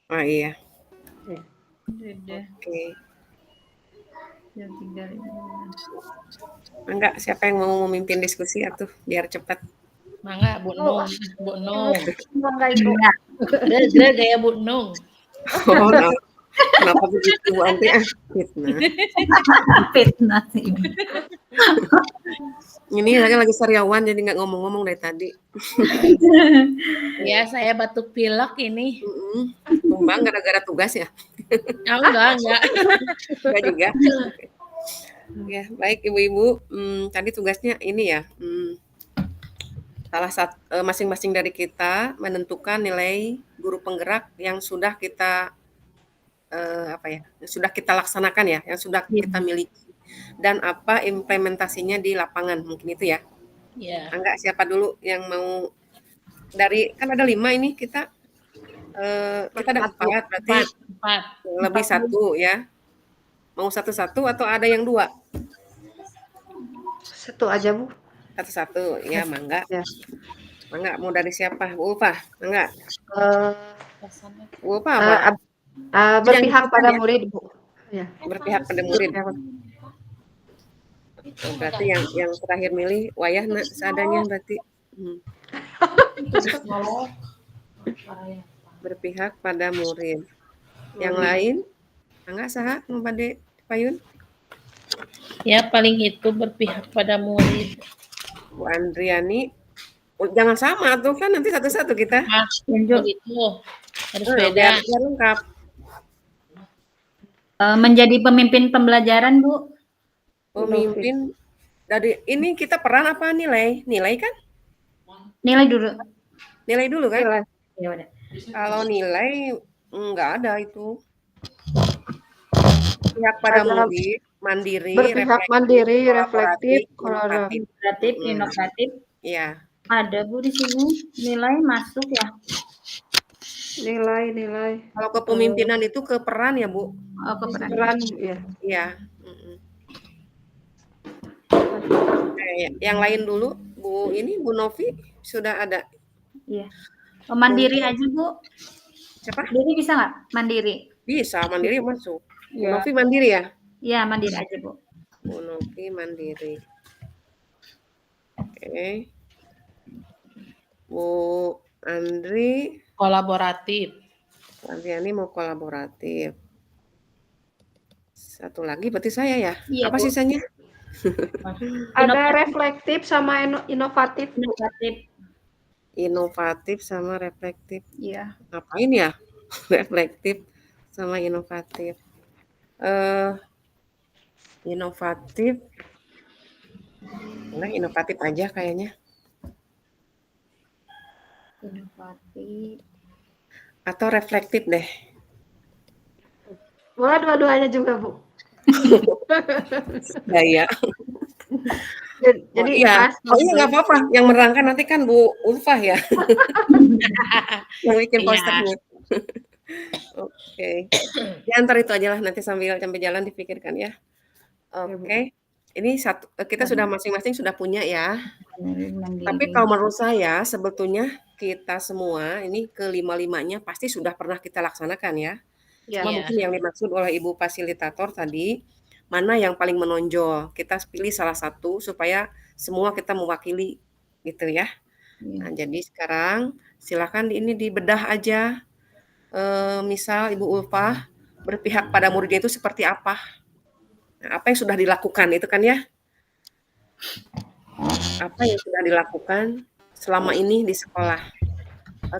Oh iya, Ya. Udah oke. jam 3.15. Enggak, siapa yang mau memimpin diskusi atuh biar cepat? Mangga Bu Oh, Nung, Bu Ibu Nung. mangga Ibu. Geus gaya Bu Nung. Oh, nah, kenapa begitu Bu Anti? Ah, fitnah. Fitnah sih. Ini saya lagi sariawan jadi nggak ngomong-ngomong dari tadi. Ya, saya batuk pilek ini. Tumbang gara-gara tugas ya? Ah, enggak. Enggak juga. Ya, baik Ibu-ibu, tadi tugasnya ini ya, masing-masing dari kita menentukan nilai guru penggerak yang sudah kita apa ya, yang sudah kita laksanakan ya, yang sudah kita miliki dan apa implementasinya di lapangan, mungkin itu ya. Ya. Enggak, siapa dulu yang mau dari kan ada 5 ini kita kita ada 4 berarti 4. lebih 1 ya. Mau satu-satu atau ada yang 2? Satu aja, Bu. Satu-satu, ya mangga. Ya. Mangga, mau dari siapa? Bu Ulfah, mangga. Eh, Bu Ulfah apa? berpihak pada ya? murid, Bu. Ya. Berpihak pada murid. Oh, berarti yang terakhir milih wayahna seadanya berarti. Berpihak pada murid. Yang lain? Mangga saha nu bade payun? Ya, paling itu berpihak pada murid. Bu Andriani, jangan sama tuh kan nanti satu-satu kita. Ah, begitu. Harus beda. Biar lengkap. Menjadi pemimpin pembelajaran, Bu. Pemimpin dari ini kita peran apa nilai? Nilai kan? Nilai dulu. Nilai dulu kan? Nilai. Ya udah. Kalau nilai enggak ada itu. Pihak pada murid, mandiri, Berpihak mandiri, reflektif, inovatif. Kreatif, inovatif. Iya. Ada Bu di sini. Nilai masuk ya. Nilai. Kalau kepemimpinan itu ke peran ya, Bu? Oh, keperan. Peran, ya. Iya. Yang lain dulu, Bu Bu Novi sudah ada. Iya. Mandiri aja, Bu. Siapa? Mandiri bisa nggak? Mandiri. Bisa, mandiri masuk. Bu Ya. Novi mandiri ya? Iya, mandiri aja, Bu. Bu Novi mandiri. Oke. Bu Andri Kolaboratif. Andriani mau kolaboratif. Satu lagi berarti saya ya? Iya, Apa Bu. sisanya? Ada reflektif sama inovatif. Inovatif sama reflektif. Iya. Ngapain ya? Reflektif sama inovatif. Inovatif. Nah, inovatif aja kayaknya. Inovatif. Atau reflektif deh. Boleh dua-duanya juga, Bu. Gaya. Jadi iya. pas. Oh iya nggak apa-apa. Yang menerangkan nanti kan Bu Ulfah ya. Yang bikin posternya. Oke. Ya antar itu aja lah nanti sambil jalan dipikirkan ya. Oke. Ini kita sudah masing-masing sudah punya ya. Tapi kalau menurut saya sebetulnya kita semua ini kelima-limanya pasti sudah pernah kita laksanakan ya. Cuma mungkin yang dimaksud oleh Ibu fasilitator tadi, mana yang paling menonjol. Kita pilih salah satu supaya semua kita mewakili gitu ya. Nah, jadi sekarang silakan ini dibedah aja. Misal Ibu Ulfah berpihak pada muridnya itu seperti apa? Nah, apa yang sudah dilakukan itu kan ya? Apa yang sudah dilakukan selama ini di sekolah?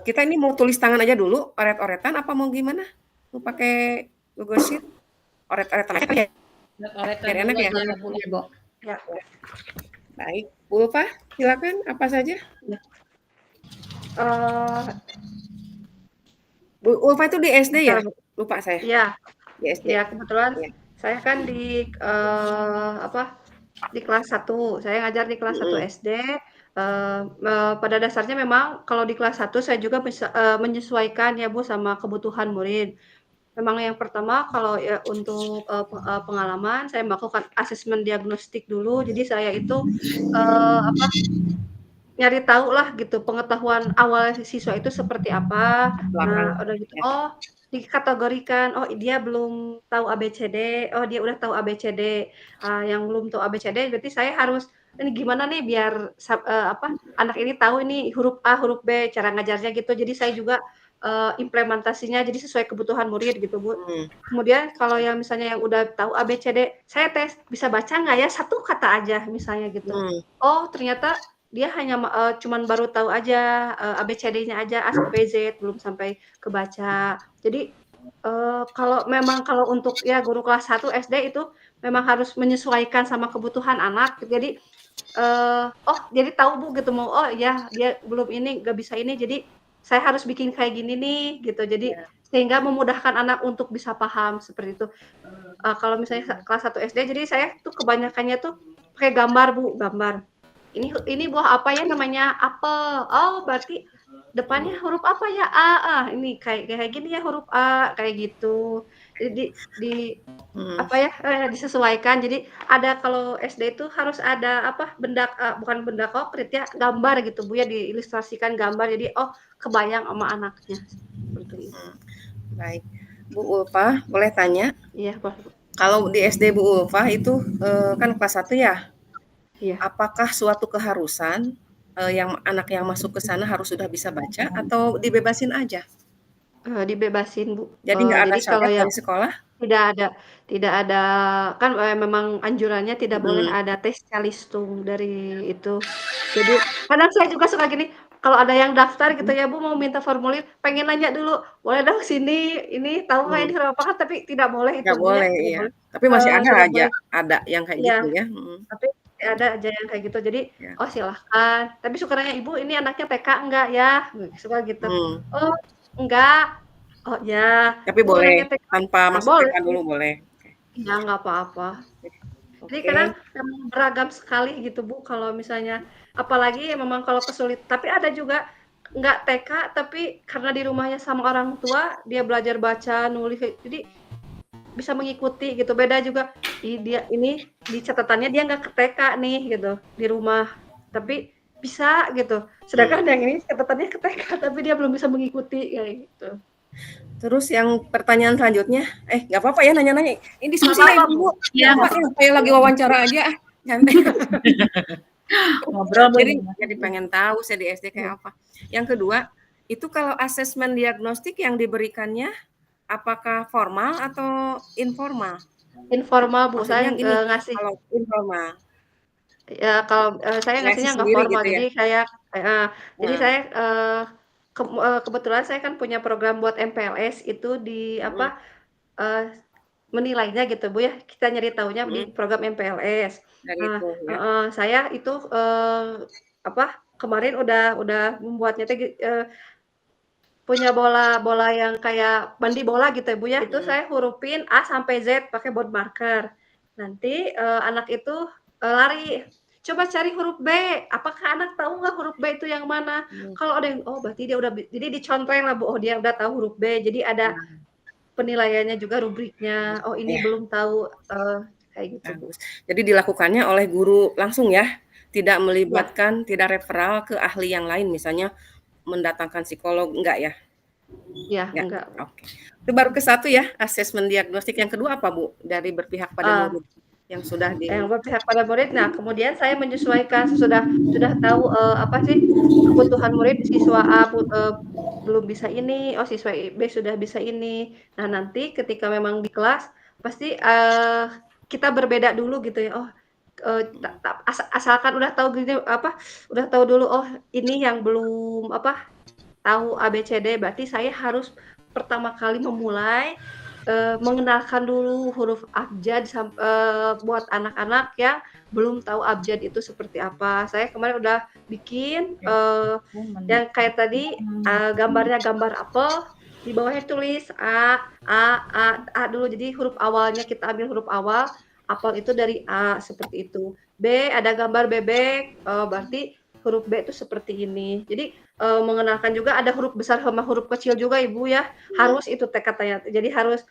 Kita ini mau tulis tangan aja dulu, oret-oretan apa mau gimana? Mau pakai Google Sheet? Oret-oretan aja ya? Biar enak ya? Ya. Baik, Bu Ulfah, silakan apa saja? Bu Ulfah itu di SD ya? Lupa saya. Iya. Di SD. Ya, kebetulan saya kan di di kelas 1. Saya ngajar di kelas 1 SD. Pada dasarnya memang kalau di kelas 1 saya juga bisa menyesuaikan ya Bu sama kebutuhan murid. Memang yang pertama kalau ya untuk pengalaman saya melakukan asesmen diagnostik dulu. Jadi saya itu nyari tahu lah gitu pengetahuan awal siswa itu seperti apa. Nah, udah gitu, oh dikategorikan, oh dia belum tahu ABCD, oh dia udah tahu ABCD, yang belum tahu ABCD berarti saya harus, ini gimana nih biar anak ini tahu ini huruf A, huruf B, cara ngajarnya gitu. Jadi saya juga, implementasinya jadi sesuai kebutuhan murid gitu, Bu. Hmm. Kemudian kalau yang misalnya yang udah tahu ABCD, saya tes, "Bisa baca nggak ya? Satu kata aja," misalnya gitu. Hmm. Oh ternyata dia hanya cuman baru tahu aja, ABCD-nya aja A sampai Z, belum sampai kebaca. Jadi, kalau untuk ya guru kelas 1 SD itu memang harus menyesuaikan sama kebutuhan anak. Jadi, oh jadi tahu Bu gitu mau, oh ya dia belum ini, nggak bisa ini, jadi saya harus bikin kayak gini nih gitu. Jadi Ya. sehingga memudahkan anak untuk bisa paham seperti itu. Kalau misalnya kelas 1 SD, jadi saya tuh kebanyakannya tuh pakai gambar Bu, gambar. Ini buah apa ya namanya? Apel. Oh, berarti depannya huruf apa ya? A, ini kayak kayak gini ya huruf A, kayak gitu. Jadi Hmm. apa ya, disesuaikan. Jadi ada kalau SD itu harus ada apa, benda bukan benda konkret ya, gambar gitu Bu ya, diilustrasikan gambar. Jadi, oh kebayang sama anaknya, seperti itu. Baik. Bu Ulfa, boleh tanya? Iya, boleh Bu. Kalau di SD Bu Ulfa itu kan kelas 1 ya? Iya. Apakah suatu keharusan yang anak yang masuk ke sana harus sudah bisa baca atau dibebasin aja? Dibebasin Bu. Jadi nggak ada Jadi kalau syarat yang dari sekolah? tidak ada tidak ada kan, memang anjurannya tidak boleh Mhm. ada tes calistung dari itu. Jadi kadang saya juga suka gini, kalau ada yang daftar gitu Mhm. ya, Bu, mau minta formulir, pengen nanya dulu, "Boleh dong sini, ini tahu nggak ini Mmm. huruf apa?" Kan tapi tidak boleh itu, Nggak Bu, ya, boleh, tidak iya. boleh, Tapi masih ada tidak aja boleh yang kayak iya, gitu ya? Mhm. tapi ada aja yang kayak gitu. Jadi, Ya. "Oh silahkan." Tapi suka nanya, "Ibu ini anaknya TK enggak ya?" Suka gitu. Mmm. "Oh enggak." "Oh ya." Tapi "Bu boleh, anaknya TK?" tanpa "Ah, masuk boleh TK Bu." dulu boleh? Oke. Iya, nggak apa-apa. Jadi Oke. kadang memang beragam sekali gitu, Bu, kalau misalnya apalagi memang kalau tapi ada juga nggak TK, tapi karena di rumahnya sama orang tua, dia belajar baca, nulis, jadi bisa mengikuti gitu. Beda juga, dia ini di catatannya dia nggak ke TK nih gitu, di rumah, tapi bisa gitu. Mmm. Sedangkan yang ini catatannya ke TK, tapi dia belum bisa mengikuti, kayak gitu. Terus yang pertanyaan selanjutnya nggak apa-apa ya nanya-nanya. Ini Nggak diskusi ya apa-apa, Bu. Ibu-Ibu, Iya, nggak apa ya, kayak lagi wawancara aja nyantai. ngobrol Bu Jadi ini mah. jadi pengen tahu saya di SD Iya. kayak apa. Yang kedua, itu kalau asesmen diagnostik yang diberikannya apakah formal atau informal? Informal, Bu, saya, Maksudnya gini, ngasih kalau informal, ya kalau, saya seleksi ngasihnya nggak sendiri formal, gitu ya? jadi saya heeh, jadi Nah, saya, kebetulan saya kan punya program buat MPLS itu di mhm, apa, eee, menilainya gitu, Bu, ya, kita nyari tahunya di mhm, program MPLS. dari Nah itu ya. heeh, saya itu, apa, kemarin udah membuatnya teh punya bola bola yang kayak bandi bola gitu ya, Bu, ya, itu Mhm, saya hurufin A sampai Z pakai board marker. Nanti, anak itu, lari, "Coba cari huruf B, apakah anak tahu nggak huruf B itu yang mana?" mmm, Kalau ada yang, oh berarti dia udah jadi dicontreng lah, Bu, oh dia udah tahu huruf B, jadi ada nah, penilaiannya juga rubriknya, oh ini iya, belum tahu, kayak gitu, Bu. bagus. Jadi dilakukannya oleh guru langsung ya? Tidak Iya melibatkan, tidak referal ke ahli yang lain, misalnya mendatangkan psikolog, enggak ya? iya, Enggak? enggak, Bu. Oke. Itu baru ke satu ya, asesmen diagnostik. Yang kedua apa, Bu? Dari berpihak pada Eee murid yang sudah Yang berpihak pada murid. Nah, kemudian saya menyesuaikan sudah tahu, apa sih, kebutuhan murid siswa A belum bisa ini, oh siswa B sudah bisa ini. Nah, nanti ketika memang di kelas pasti, kita berbeda dulu gitu ya, oh, ta ta asalkan udah tahu gini apa, udah tahu dulu, oh ini yang belum apa, tahu ABCD, berarti saya harus pertama kali memulai, mengenalkan dulu huruf abjad buat anak-anak yang belum tahu abjad itu seperti apa. Saya kemarin udah bikin, yang kayak tadi, gambarnya gambar apel, di bawahnya tulis A dulu. Jadi huruf awalnya kita ambil huruf awal, apel itu dari A, seperti itu. B, ada gambar bebek, berarti huruf B itu seperti ini. Jadi mengenalkan juga ada huruf besar sama huruf kecil juga Ibu ya, harus itu katanya. Jadi harus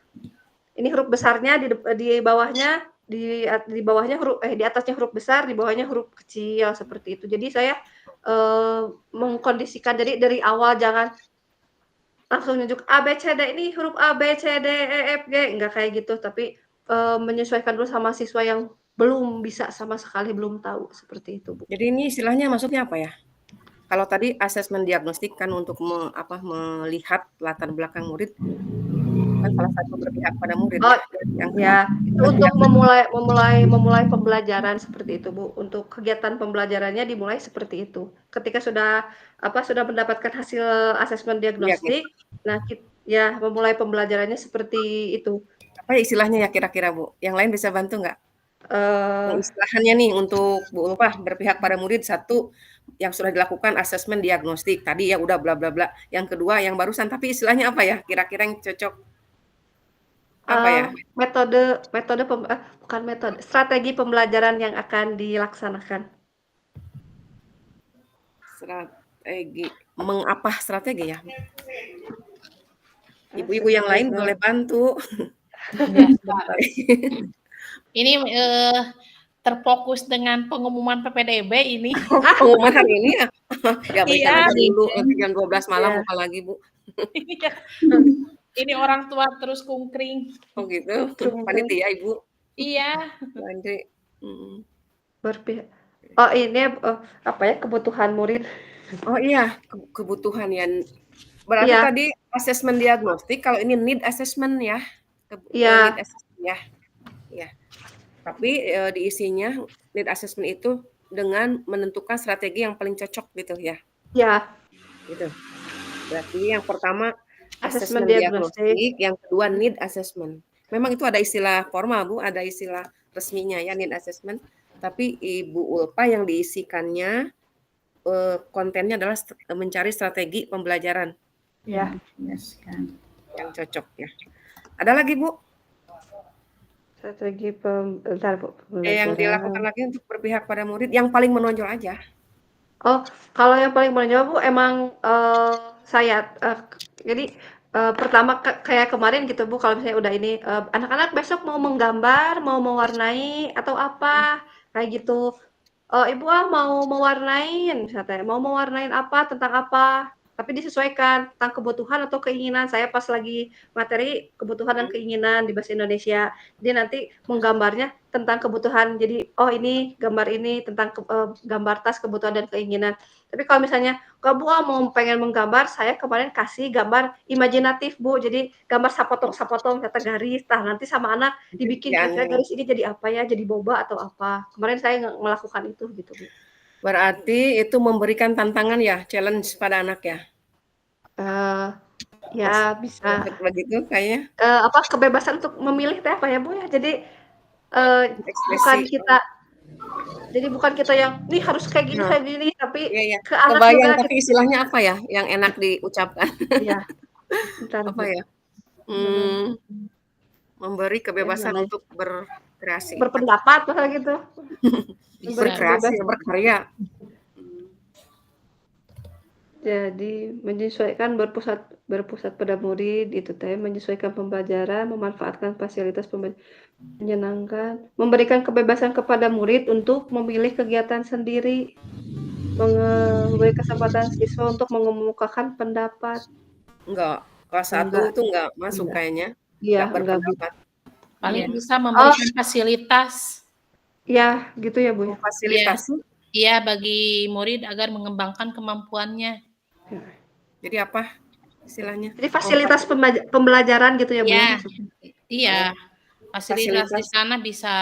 ini huruf besarnya di bawahnya di bawahnya di atasnya huruf besar, di bawahnya huruf kecil, seperti itu. Jadi saya, mengkondisikan jadi dari awal jangan, langsung nunjuk A, B, C, D, ini huruf A, B, C, D, E, F, G, nggak kayak gitu, tapi, menyesuaikan dulu sama siswa yang belum bisa sama sekali, belum tahu, seperti itu, Bu. Jadi ini istilahnya maksudnya apa ya? Kalau tadi asesmen diagnostik kan untuk melihat latar belakang murid, kan salah satu berpihak pada murid Oh, ya, yang ya, itu untuk memulai pembelajaran seperti itu, Bu. Untuk kegiatan pembelajarannya dimulai seperti itu. Ketika sudah, sudah mendapatkan hasil asesmen diagnostik. diagnostik, nah ya memulai pembelajarannya seperti itu. Apa istilahnya ya kira-kira, Bu? Yang lain bisa bantu nggak? Yang Eee, istilahannya nih untuk Bu Ulfah berpihak pada murid, satu yang sudah dilakukan asesmen diagnostik, tadi ya udah bla bla bla. Yang kedua yang barusan, tapi istilahnya apa ya? Kira-kira yang cocok apa eee, ya? metode metode bukan metode, strategi pembelajaran yang akan dilaksanakan. Strategi, mengapa strategi ya? Ibu-ibu yang Sesuai lain boleh bantu. Ya, Kak. Ini terfokus dengan pengumuman PPDB ini. Pengumuman hari ini ya? Ya berikan Iya. aja dulu, nanti jam 12 malam Iya. buka lagi, Bu. Iya. Ini orang tua terus kungkring. Oh gitu? Panitia Ibu? Iya. Bu Andri? Mhm. Berpihak. Oh ini, kebutuhan murid. Oh iya, kebutuhan ya. Berarti Iya. tadi asesmen diagnostik, kalau ini need assessment ya? Iya. Need assessment ya? Iya. Tapi, diisinya need assessment itu dengan menentukan strategi yang paling cocok gitu ya? Iya. Gitu. Berarti yang pertama Asesmen asesmen diagnostik. diagnostik, yang kedua need assessment. Memang itu ada istilah formal, Bu, ada istilah resminya ya need assessment, tapi Ibu Ulfa yang diisikannya, kontennya adalah mencari strategi pembelajaran Ya. yang cocok ya. Ada lagi, Bu? Strategi bentar, Bu, Yang dilakukan pembelajaran. lagi untuk berpihak pada murid, yang paling menonjol aja. Oh, kalau yang paling menonjol, Bu, emang, saya, jadi, pertama kayak kemarin gitu, Bu, kalau misalnya udah ini, anak-anak besok mau menggambar, mau mewarnai, atau apa, kayak gitu. Ibu mau mewarnain, misalnya, mau mewarnain apa, tentang apa, tapi disesuaikan tentang kebutuhan atau keinginan. Saya pas lagi materi kebutuhan dan keinginan di bahasa Indonesia. Jadi nanti menggambarnya tentang kebutuhan. Jadi, oh ini gambar ini tentang gambar tas kebutuhan dan keinginan. Tapi kalau misalnya, "Kak, Bu, mau pengen menggambar," saya kemarin kasih gambar imajinatif, Bu. Jadi gambar sapotong-sapotong, kata garis. Nah, nanti sama anak dibikin kira-kira garis ini jadi apa ya, jadi boba atau apa. Kemarin saya melakukan itu gitu, Bu. Berarti itu memberikan tantangan ya, challenge pada anak ya? Ya bisa. Begitu kayaknya? Kebebasan untuk memilih teh apa ya, Bu, ya. Jadi, Ekspresi. bukan kita yang, "Nih harus kayak gini," tapi Iya iya, ke anak kebayang, juga tapi istilahnya apa ya, yang enak diucapkan? iya, bentar, Apa Bu. ya? Memberi kebebasan Namanya untuk berkreasi. berpendapat misalnya gitu. Berkreasi, Bebas. berkarya. Jadi menyesuaikan berpusat pada murid itu teh, menyesuaikan pembelajaran, memanfaatkan fasilitas menyenangkan, memberikan kebebasan kepada murid untuk memilih kegiatan sendiri, memberi kesempatan siswa untuk mengemukakan pendapat. Enggak, kelas 1 Enggak, tuh enggak masuk enggak. kayaknya, Iya, enggak enggak, Bu. berpendapat. Paling Iya. bisa memberikan fasilitas. Iya, gitu ya, Bu, ya? Memfasilitasi, Iya, bagi murid agar mengembangkan kemampuannya. jadi apa istilahnya? Jadi fasilitas pembelajaran gitu ya, Bu, ya, Iya. maksudnya? Iya. Fasilitas di Fasilitas. sana bisa,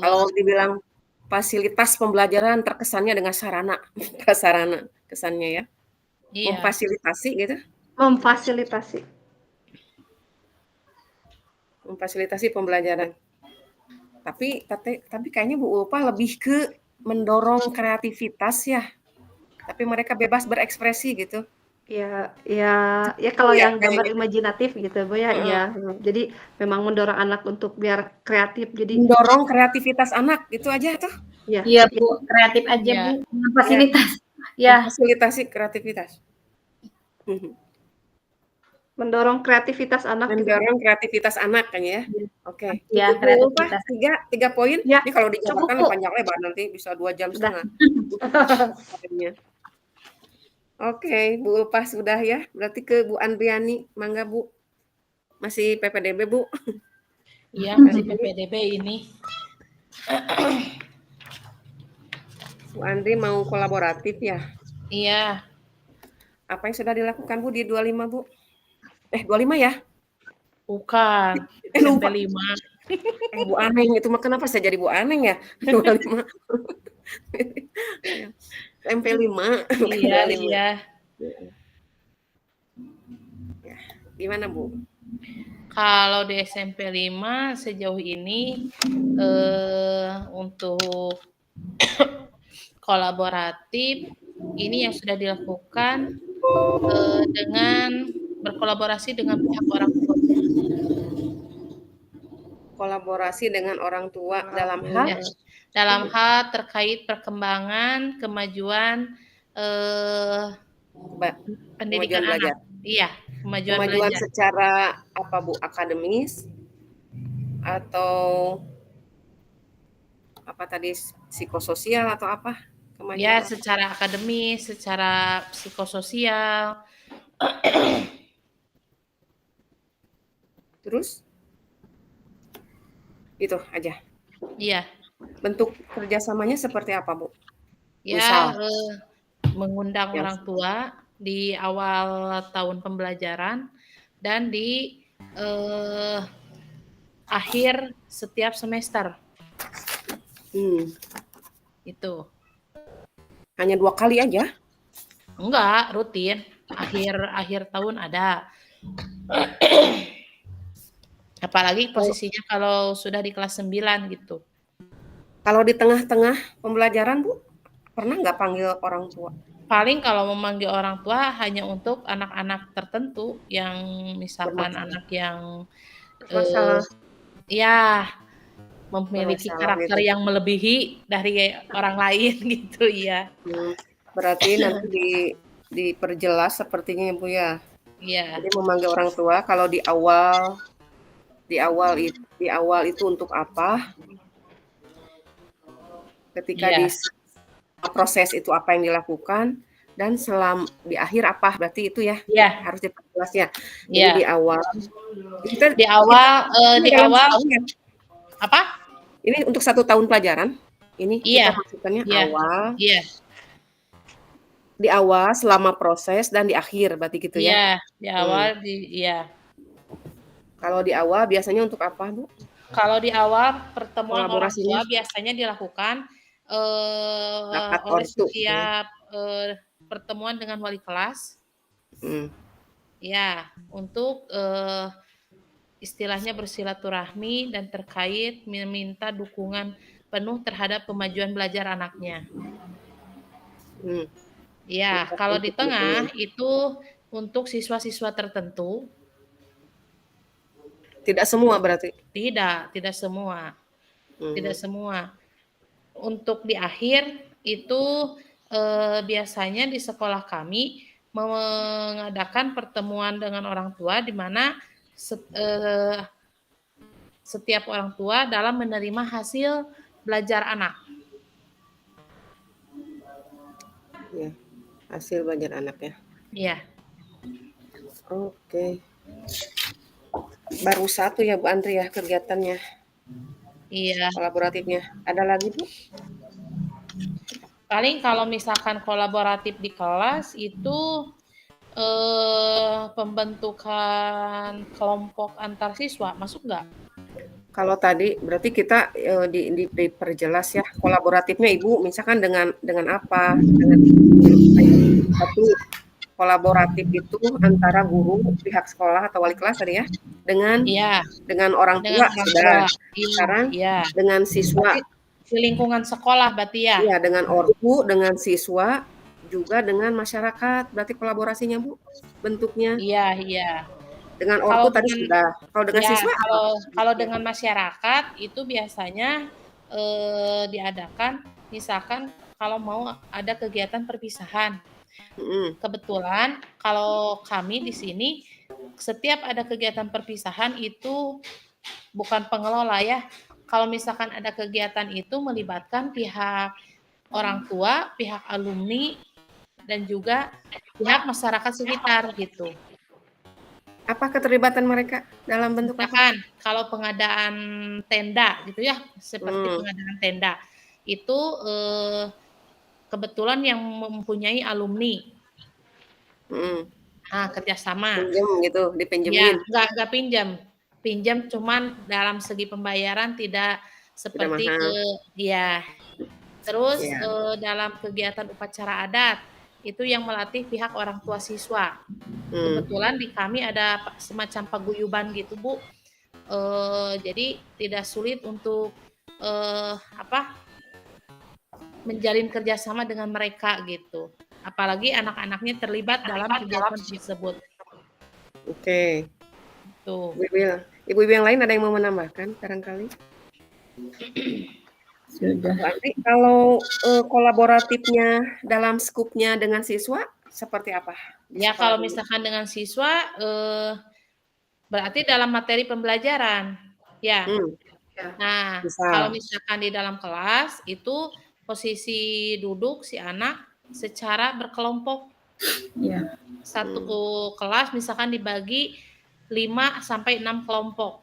Kalau dibilang fasilitas pembelajaran terkesannya dengan sarana, prasarana kesannya ya. iya. Memfasilitasi gitu? Memfasilitasi pembelajaran. Tapi kayaknya Bu Ulfa lebih ke mendorong kreativitas ya. Tapi mereka bebas berekspresi gitu. Ya, kalau Iya, yang gambar kayaknya. imajinatif gitu, Bu, ya, iya. Jadi memang mendorong anak untuk biar kreatif, jadi Mendorong kreativitas anak, gitu aja tuh. iya. Iya, Bu, kreatif aja, Iya. Bu, dengan fasilitas. Ya. Memfasilitasi kreativitas. Mendorong kreativitas anak gitu. Mendorong kreativitas anak kan ya. Oke. Iya, Cukup Bu Ulfa, kreativitas. 3 poin. Ya, Ini kalau dijabarkan cukup, Bu. panjang lebar nanti bisa 2 jam Udah. setengah. Oke, Bu Ulfa sudah ya. Berarti ke Bu Andriani, mangga Bu. Masih PPDB Bu? Iya, Hari masih ini PPDB ini. Bu Andri mau kolaboratif ya. Iya, Apa yang sudah dilakukan Bu di 25 Bu? 25 ya? bukan. SMP Lupa. 5. Bu Aneng itu mah kenapa saya jadi Bu Aneng ya? 25. SMP 5, bukan Iya, 25. iya. Ya, gimana Bu? Kalau di SMP 5 sejauh ini untuk kolaboratif ini yang sudah dilakukan dengan berkolaborasi dengan pihak orang tua. Kolaborasi dengan orang tua dalam Ya, hal dalam hal terkait perkembangan, kemajuan pendidikan kemajuan belajar. anak. Iya, kemajuan Kemajuan belajar. secara apa Bu? Akademis atau apa tadi psikososial atau apa? Ya, Kemajuan apa? secara akademis, secara psikososial. Terus? Itu aja. Iya, Bentuk kerjasamanya seperti apa Bu? ya Misal mengundang yang orang tua di awal tahun pembelajaran dan di eh, akhir setiap semester itu. hanya 2 kali aja. Enggak, rutin. Akhir tahun ada. Apalagi posisinya kalau sudah di kelas 9 gitu. Kalau di tengah-tengah pembelajaran Bu, pernah nggak panggil orang tua? Paling kalau memanggil orang tua hanya untuk anak-anak tertentu yang misalkan Bermasalah. anak yang Masalah. ya memiliki Bermasalah karakter gitu. yang melebihi dari orang lain gitu ya. Berarti nanti diperjelas sepertinya Bu ya. Iya. Jadi memanggil orang tua kalau di awal itu untuk apa? Ketika Iya. di proses itu apa yang dilakukan dan di akhir apa? Berarti itu ya. Iya. Harus diperjelas ya. Jadi Iya. di awal Di awal ya. apa? Ini untuk 1 tahun pelajaran. Ini Iya. kita masukkannya Iya. awal. Iya. Di awal, selama proses, dan di akhir, berarti gitu ya? Iya, di awal iya. Kalau di awal biasanya untuk apa, Bu? Kalau di awal pertemuan orang Kolaborasinya? tua biasanya dilakukan Rapat oleh ortu. setiap pertemuan dengan wali kelas. Ya, untuk istilahnya bersilaturahmi dan terkait meminta dukungan penuh terhadap kemajuan belajar anaknya. Ya, kalau di tengah itu untuk siswa-siswa tertentu. Tidak semua berarti? Tidak semua. Tidak semua. Untuk di akhir itu biasanya di sekolah kami mengadakan pertemuan dengan orang tua di mana setiap orang tua dalam menerima hasil belajar anak. Ya, hasil belajar anak ya. Iya. Oke. Baru 1 ya Bu Andri ya kegiatannya? Iya. Kolaboratifnya. Ada lagi Bu? Paling kalau misalkan kolaboratif di kelas itu pembentukan kelompok antar siswa masuk nggak? Kalau tadi berarti kita diperjelas ya kolaboratifnya Ibu misalkan dengan apa? Dengan satu kolaboratif itu antara guru, pihak sekolah atau wali kelas tadi ya dengan orang tua sudah. Sekarang dengan siswa di lingkungan sekolah berarti ya? Iya, dengan ortu, dengan siswa, juga dengan masyarakat. Berarti kolaborasinya Bu bentuknya? Iya. Dengan ortu tadi sudah. Kalau dengan siswa apa? Kalau dengan masyarakat itu biasanya diadakan misalkan kalau mau ada kegiatan perpisahan. Kebetulan kalau kami di sini setiap ada kegiatan perpisahan itu bukan pengelola ya. Kalau misalkan ada kegiatan itu melibatkan pihak orang tua, pihak alumni, dan juga pihak masyarakat sekitar gitu. Apa keterlibatan mereka dalam bentuk apa? Misalkan kalau pengadaan tenda gitu ya, seperti Hmm. pengadaan tenda, itu kebetulan yang mempunyai alumni. Hmm. Nah, kerjasama. Pinjam gitu, Ya, dipinjemin. nggak pinjam. Pinjam cuman dalam segi pembayaran tidak Tidak seperti mahal. ya. Terus Ya. dalam kegiatan upacara adat itu yang melatih pihak orang tua siswa. Hmm. Kebetulan di kami ada semacam paguyuban gitu, Bu. Jadi tidak sulit untuk menjalin kerjasama dengan mereka gitu. Apalagi anak-anaknya terlibat dalam kegiatan tersebut. Oke. Tuh. Ibu-ibu yang lain ada yang mau menambahkan barangkali? Sudah. Bu Andri, kalau kolaboratifnya dalam skupnya dengan siswa seperti apa? Ya kalau misalkan dengan siswa berarti dalam materi pembelajaran. Ya. Nah, kalau misalkan di dalam kelas itu posisi duduk si anak secara berkelompok. Ya. Satu kelas misalkan dibagi 5 sampai 6 kelompok.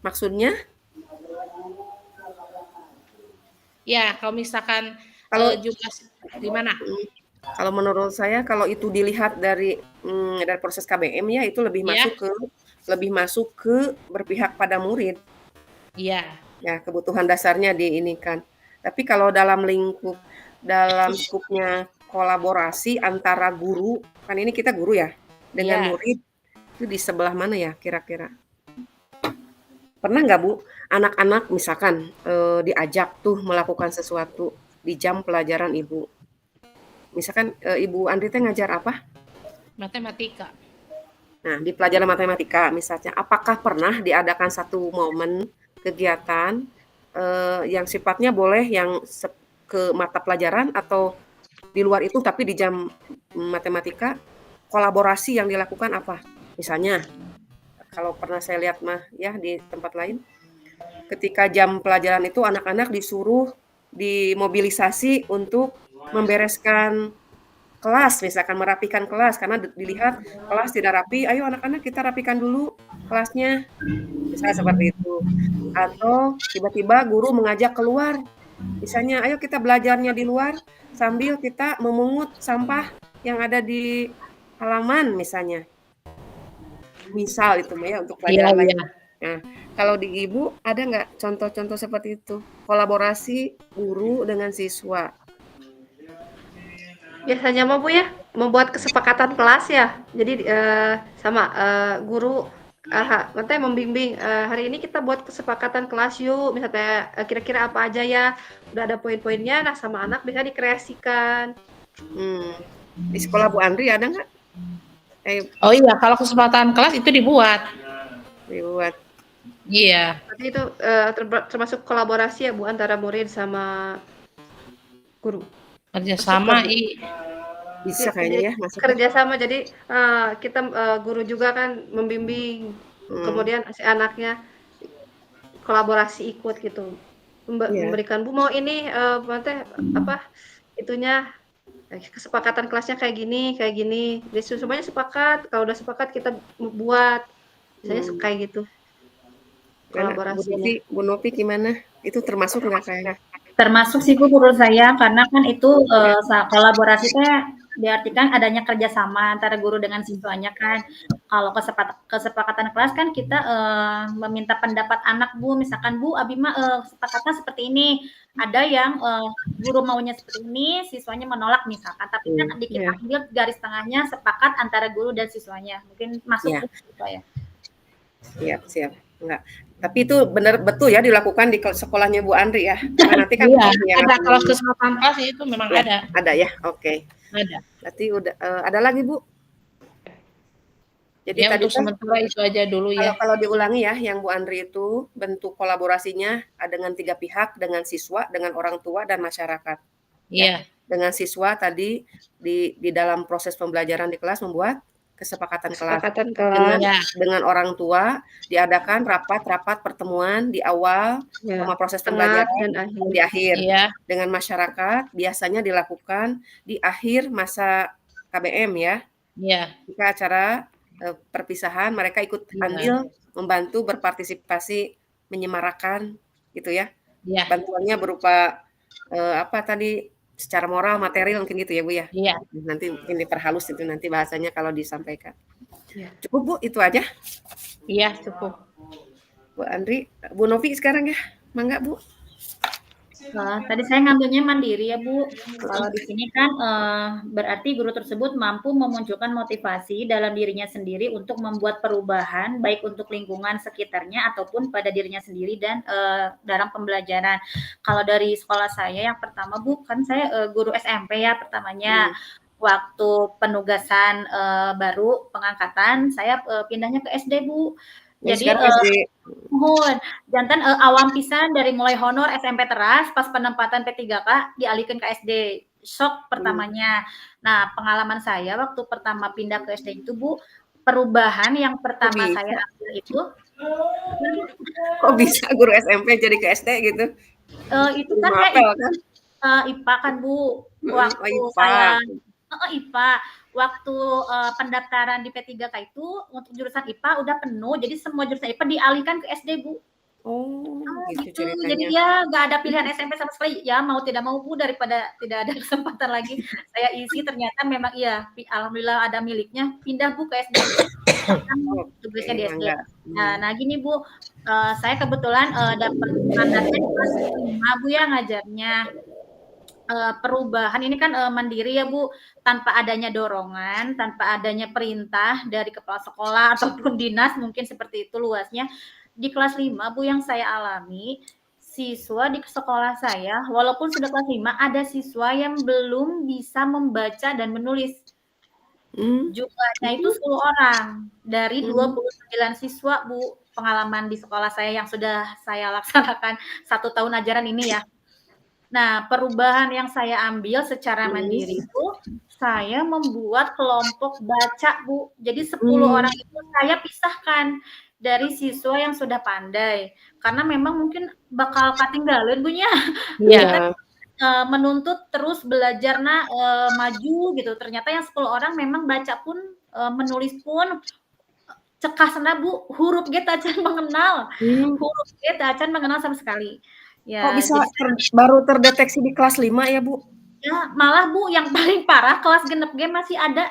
Maksudnya? Ya, kalau misalkan jumlah gimana? Kalau menurut saya kalau itu dilihat dari proses KBM ya itu lebih masuk ke berpihak pada murid. Iya. Ya, kebutuhan dasarnya diinikan. Tapi kalau dalam skupnya kolaborasi antara guru, kan ini kita guru ya, dengan murid, itu di sebelah mana ya kira-kira? Pernah nggak Bu, anak-anak misalkan diajak tuh melakukan sesuatu di jam pelajaran Ibu? Misalkan Ibu Andri teh ngajar apa? Matematika. Nah, di pelajaran matematika misalnya, apakah pernah diadakan satu momen kegiatan yang sifatnya boleh yang ke mata pelajaran atau di luar itu tapi di jam matematika kolaborasi yang dilakukan apa? Misalnya, kalau pernah saya lihat mah ya di tempat lain, ketika jam pelajaran itu anak-anak disuruh dimobilisasi untuk membereskan kelas, misalkan merapikan kelas karena dilihat kelas tidak rapi, ayo anak-anak kita rapikan dulu kelasnya. Misalnya seperti itu. Atau tiba-tiba guru mengajak keluar. Misalnya, ayo kita belajarnya di luar sambil kita memungut sampah yang ada di halaman misalnya. Misal itu ya untuk pelajaran lain. Nah, kalau di Ibu ada nggak contoh-contoh seperti itu? Kolaborasi guru dengan siswa. Biasanya mah Bu ya, membuat kesepakatan kelas ya. Jadi sama guru nanti membimbing hari ini kita buat kesepakatan kelas yuk, misalnya kira-kira apa aja ya. Udah ada poin-poinnya, nah sama anak bisa dikreasikan. Di sekolah Bu Andri ada nggak? Oh iya, kalau kesempatan kelas itu dibuat. Iya. Berarti itu termasuk kolaborasi ya Bu antara murid sama guru. Kerjasama bisa kayaknya ya maksudnya. Kerjasama jadi kita guru juga kan membimbing, kemudian si anaknya kolaborasi ikut gitu, memberikan Bu mau ini itunya kesepakatan kelasnya kayak gini, jadi semuanya sepakat, kalau udah sepakat kita buat, misalnya kayak gitu. Kolaborasinya. Bu Novi gimana? Itu termasuk nggak kayaknya? Termasuk sih Bu menurut saya karena kan itu kolaborasinya diartikan adanya kerjasama antara guru dengan siswanya kan. Kalau kesepakatan kelas kan kita meminta pendapat anak Bu, misalkan Bu Abima kesepakatan seperti ini. Ada yang guru maunya seperti ini, siswanya menolak misalkan. Tapi kan kita ambil garis tengahnya sepakat antara guru dan siswanya. Mungkin masuk gitu ya. Siap. Enggak. Tapi itu betul ya dilakukan di sekolahnya Bu Andri ya. Karena nanti kan ada kalau kesempatan kelas itu memang ada. Ada ya, oke. Ada. Berarti udah ada lagi Bu. Jadi ya, tadi untuk sementara itu aja dulu ya. Kalau diulangi ya, yang Bu Andri itu bentuk kolaborasinya dengan 3 pihak, dengan siswa, dengan orang tua dan masyarakat. Iya. Dengan siswa tadi di dalam proses pembelajaran di kelas membuat kesepakatan kelas Kesepakatan kelas. Ya. dengan orang tua, diadakan rapat-rapat pertemuan di awal Ya, sama proses tengah pembelajaran dan dan akhir. di akhir. Iya. Dengan masyarakat biasanya dilakukan di akhir masa KBM ya. Iya. Jika acara perpisahan mereka ikut Iya. andil membantu berpartisipasi menyemarakan gitu ya. Iya. Bantuannya berupa apa tadi secara moral, material mungkin gitu ya Bu ya. Iya. Nanti mungkin diperhalus itu nanti bahasanya kalau disampaikan. Iya. Cukup Bu, itu aja. Iya, cukup. Bu Andri, Bu Novi sekarang ya. Mangga Bu. Tadi saya ngambilnya mandiri ya Bu. Kalau di sini kan berarti guru tersebut mampu memunculkan motivasi dalam dirinya sendiri untuk membuat perubahan baik untuk lingkungan sekitarnya ataupun pada dirinya sendiri dan dalam pembelajaran. Kalau dari sekolah saya yang pertama Bu, kan saya guru SMP ya pertamanya. Waktu penugasan baru pengangkatan saya pindahnya ke SD Bu. Jadi jantan awam pisan dari mulai honor SMP teras pas penempatan P3K dialihkan ke SD. Shock pertamanya. Nah, pengalaman saya waktu pertama pindah ke SD itu Bu, perubahan yang pertama saya ambil itu kok bisa guru SMP jadi ke SD gitu? Itu kan IPA kan Bu. Waktu saya IPA waktu pendaftaran di P3K itu untuk jurusan IPA udah penuh, jadi semua jurusan IPA dialihkan ke SD Bu. Gitu. Jadi ya nggak ada pilihan SMP sama sekali. Ya mau tidak mau Bu, daripada tidak ada kesempatan lagi saya isi, ternyata memang iya alhamdulillah ada miliknya, pindah Bu ke SD. Tugasnya di SD. Nah gini Bu, saya kebetulan dapat mandatnya kelas 5 Bu ya ngajarnya. Perubahan ini kan mandiri ya Bu, tanpa adanya dorongan, tanpa adanya perintah dari kepala sekolah ataupun dinas, mungkin seperti itu luasnya. Di kelas 5 Bu yang saya alami, siswa di sekolah saya walaupun sudah kelas 5 ada siswa yang belum bisa membaca dan menulis. Jumlahnya itu 10 orang dari 29 siswa Bu, pengalaman di sekolah saya yang sudah saya laksanakan 1 tahun ajaran ini ya. Nah, perubahan yang saya ambil secara mandiri itu, saya membuat kelompok baca, Bu. Jadi 10 orang itu saya pisahkan dari siswa yang sudah pandai. Karena memang mungkin bakal ketinggalan, Bu, nya. Kita menuntut terus belajar maju gitu. Ternyata yang 10 orang memang baca pun, menulis pun cekasna, Bu. Huruf ge teu acan mengenal. Huruf ge teu acan mengenal sama sekali. Ya, kok bisa baru terdeteksi di kelas 5 ya Bu? Ya, malah Bu yang paling parah kelas genep G masih ada.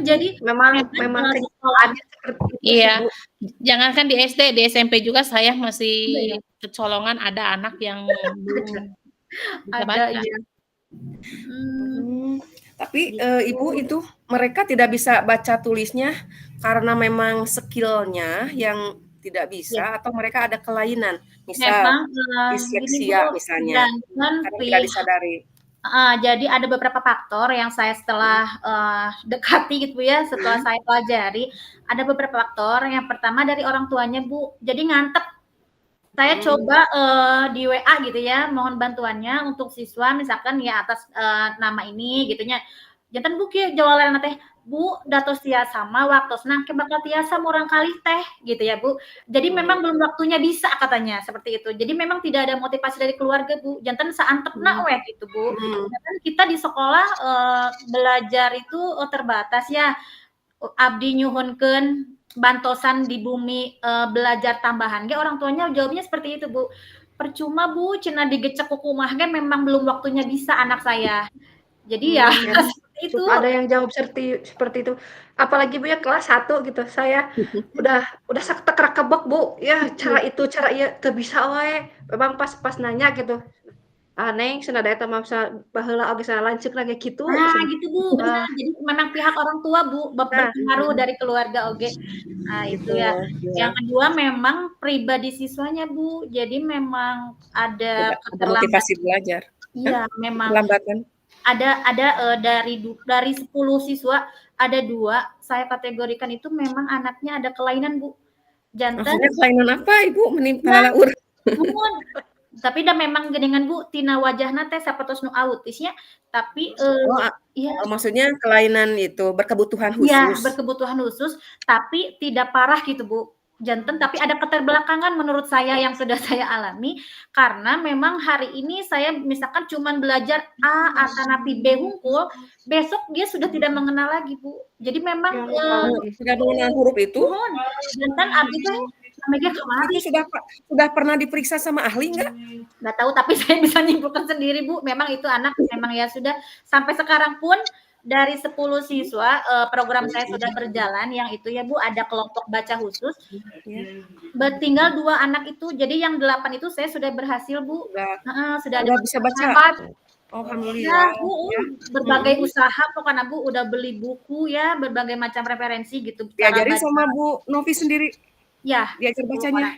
Jadi memang sekolahnya seperti itu. Iya. Jangankan di SD, di SMP juga saya masih kecolongan ada anak yang belum bisa baca. Iya. Tapi Ibu itu mereka tidak bisa baca tulisnya karena memang skill-nya yang tidak bisa atau mereka ada kelainan, misal disleksia misalnya, karena tidak disadari. Jadi ada beberapa faktor yang saya setelah dekati gitu ya, setelah saya pelajari, ada beberapa faktor. Yang pertama dari orang tuanya Bu, jadi ngantep. Saya coba di WA gitu ya, mohon bantuannya untuk siswa misalkan ya atas nama ini gitunya. Jantan Bu kieu jawalan teh, Bu, datos tiasa mah waktosna ke bakal tiasa murang kali teh gitu ya Bu. Jadi memang belum waktunya bisa katanya seperti itu. Jadi memang tidak ada motivasi dari keluarga Bu. Jantan saantepna we gitu Bu. Jantan kita di sekolah belajar itu terbatas ya. Abdi nyuhunkeun bantosan di bumi belajar tambahan ge orang tuanya jawabnya seperti itu Bu. Percuma Bu, cenah digecek ku kumaha ge memang belum waktunya bisa anak saya. Jadi ya itu ada yang jawab seperti itu. Apalagi Bu ya kelas 1 gitu. Saya udah saktek kebek Bu. Ya cara itu cara ieu teu bisa we. Memang pas nanya gitu. Neng cenah da eta mah baheula oge sana lanceuk lagi kitu. Gitu Bu, benar. Jadi memang pihak orang tua Bu berpengaruh dari keluarga oge. Itu ya. Yang kedua memang pribadi siswanya Bu. Jadi memang ada motivasi belajar. Iya, memang Kelambatan. Ada dari 10 siswa ada 2 saya kategorikan itu memang anaknya ada kelainan Bu. Jantan. Kelainan apa Ibu menimpa laur? Tapi dah memang geningan Bu tina wajahna teh sapertos nu autisnya, tapi iya. Maksudnya kelainan itu berkebutuhan Iya, khusus. berkebutuhan khusus, tapi tidak parah gitu Bu, janten tapi ada keterbelakangan menurut saya yang sudah saya alami, karena memang hari ini saya misalkan cuman belajar A atanapi B hungkul, besok dia sudah tidak mengenal lagi Bu. Jadi memang, Tidak mengenal huruf itu? janten abdi teh samege kamari. Itu sudah pernah diperiksa sama ahli nggak? Nggak tahu, tapi saya bisa nyimpulkan sendiri Bu, memang itu anak memang ya sudah sampai sekarang pun dari 10 siswa program saya sudah berjalan yang itu ya Bu ada kelompok baca khusus. Tinggal 2 anak itu, jadi yang 8 itu saya sudah berhasil Bu. Sudah ada bisa baca. Ya, Alhamdulillah. Bu, berbagai usaha pokoknya Bu udah beli buku ya, berbagai macam referensi gitu. Diajarin sama Bu Novi sendiri? Ya. Diajar bacanya?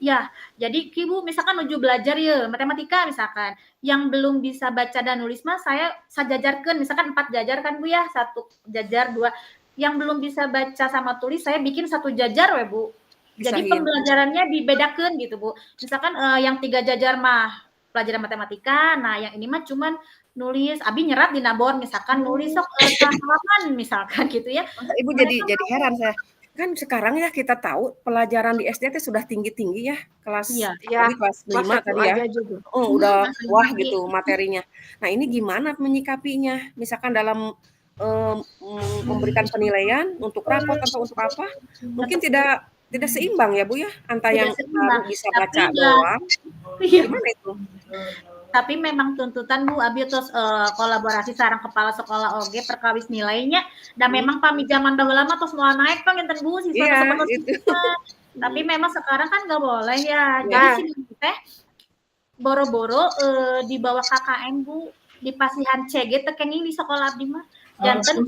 Ya, jadi Bu misalkan menuju belajar ya matematika misalkan, yang belum bisa baca dan nulis mah saya sajajarkeun misalkan 4 jajar kan Bu ya, 1 jajar 2. Yang belum bisa baca sama tulis saya bikin 1 jajar we Bu. Jadi pembelajarannya dibedakeun gitu Bu. Misalkan yang 3 jajar mah pelajaran matematika, nah yang ini mah cuman nulis, abi nyerat di nabor misalkan nulis sok halaman misalkan gitu ya. Ibu jadi heran saya. Kan sekarang ya kita tahu pelajaran di SD itu sudah tinggi-tinggi ya, kelas kelas 5 tadi ya. Udah wah gitu materinya. Nah, ini gimana menyikapinya? Misalkan dalam memberikan penilaian untuk rapot atau untuk apa? Mungkin tidak seimbang ya Bu ya, antara yang baru bisa baca doang. Gimana itu? Tapi memang tuntutan Bu abi terus kolaborasi sareng kepala sekolah oge perkawis nilainya dan memang pami zaman baheula mah tos moal naik panginten Bu siswa tapi memang sekarang kan nggak boleh ya. Jadi si teh boro-boro di bawah KKN Bu di pasihan CG teh kenging di sekolah abdi mah janten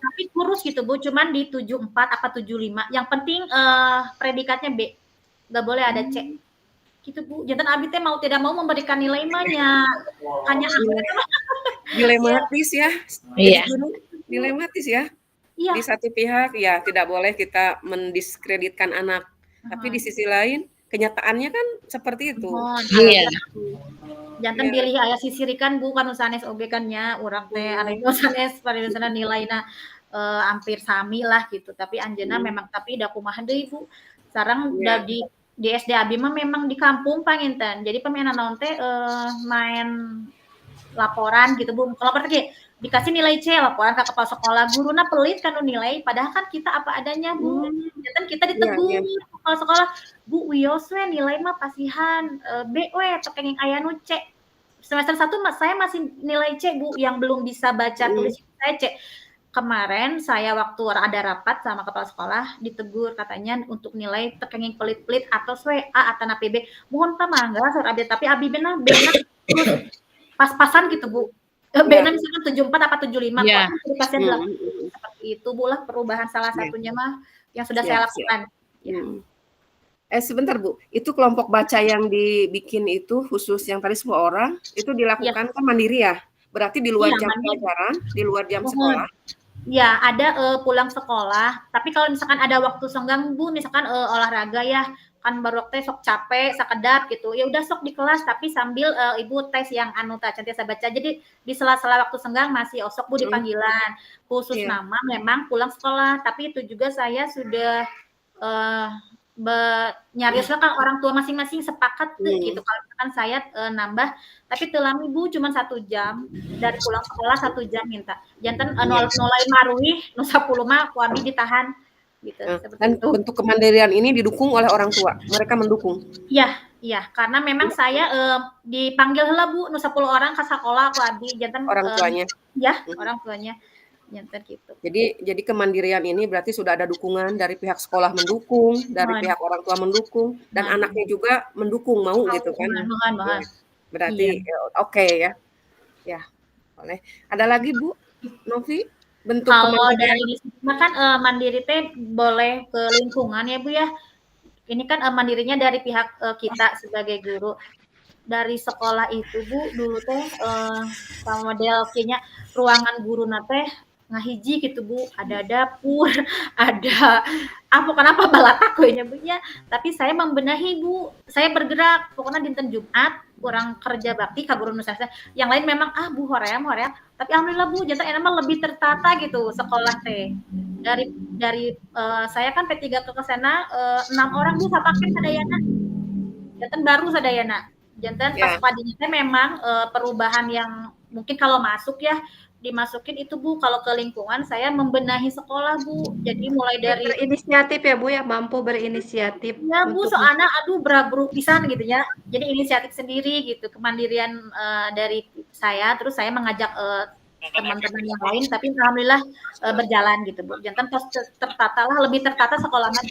tapi kurus gitu Bu cuman di 74 apa 75 yang penting predikatnya B nggak boleh ada C gitu Bu. Jantan abi teh mau tidak mau memberikan nilai mahnya. Hanya dilematis ya. Iya. Dilematis ya. Iya. Di satu pihak ya tidak boleh kita mendiskreditkan anak. Tapi di sisi lain kenyataannya kan seperti itu. Iya. Jantan pilih aya sisirikan Bu kan sanes oge kan nya urang teh anu sanes pariwisana nilaina hampir sami lah gitu. Tapi anjeunna memang tapi da kumaha deui Bu. Sareng da di SD abi mah memang di kampung panginten. Jadi pemain naon teh main laporan gitu Bu. Laporan teh dikasih nilai C laporan ke kepala sekolah. Guruna pelit kan nilai padahal kan kita apa adanya Bu. Jantan kita ditegur kepala sekolah, Bu wios we nilai mah pasihan B we teu kenging aya nu C. Semester 1 saya masih nilai C Bu yang belum bisa baca tulis saya C. Kemarin saya waktu ada rapat sama kepala sekolah ditegur katanya untuk nilai tekenging pelit-pelit atau A atau PB mohon pamangga sur abi tapi abi benar pas-pasan gitu Bu benar misalkan 74 apa 75 dikasih 8 seperti itu Bu lah perubahan salah satunya mah yang sudah saya lakukan sebentar Bu itu kelompok baca yang dibikin itu khusus yang tadi 10 orang itu dilakukan kan mandiri ya berarti di luar jam pelajaran di luar jam sekolah. Ya, ada pulang sekolah. Tapi kalau misalkan ada waktu senggang Bu, misalkan olahraga ya, kan baru teh sok capek, sakedap gitu. Ya udah sok di kelas tapi sambil Ibu tes yang anu tah cantiasa baca. Jadi di sela-sela waktu senggang masih osok Bu dipanggilan. Khusus nama memang pulang sekolah, tapi itu juga saya sudah nyariosna kan orang tua masing-masing sepakat gitu kalau misalkan saya nambah tapi telami Bu cuma 1 jam dari pulang sekolah 1 jam minta jantan nolai maruih nu 10 mah ku abi ditahan gitu dan bentuk kemandirian ini didukung oleh orang tua mereka mendukung iya karena memang saya dipanggil heula Bu nu 10 orang ke sekolah ku abi jantan orang tuanya orang tuanya nyantar gitu. Jadi kemandirian ini berarti sudah ada dukungan dari pihak sekolah mendukung, dari pihak orang tua mendukung, dan anaknya juga mendukung mau gitu kan? Berarti oke ya, ya boleh. Ada lagi Bu Novi bentuk kalau dari kan mandiri teh boleh ke lingkungan ya Bu ya. Ini kan mandirinya dari pihak kita sebagai guru. Dari sekolah itu Bu dulu teh model kayaknya ruangan guru teh ngahiji gitu Bu, ada dapur, ada kenapa balatak we nya Bu nya. Tapi saya membenahi Bu, saya bergerak, pokoknya dinten Jumat kurang kerja bakti ka guru nu sastra. Yang lain memang Bu hoream. Tapi alhamdulillah Bu, jantan enak mah lebih tertata gitu sekolah teh. Dari saya kan P3 ke sana 6 orang Bu sapaket sadayana. Jantan baru sadayana. Jantan pas padinya teh memang perubahan yang mungkin kalau masuk ya dimasukin itu Bu, kalau ke lingkungan saya membenahi sekolah Bu. Jadi mulai dari berinisiatif ya Bu ya, mampu berinisiatif. Ya Bu, soalnya aduh berabru pisan gitu ya. Jadi inisiatif sendiri gitu, kemandirian dari saya, terus saya mengajak teman-teman yang lain, tapi alhamdulillah berjalan gitu Bu. Jantan tertata lah, lebih tertata sekolah mah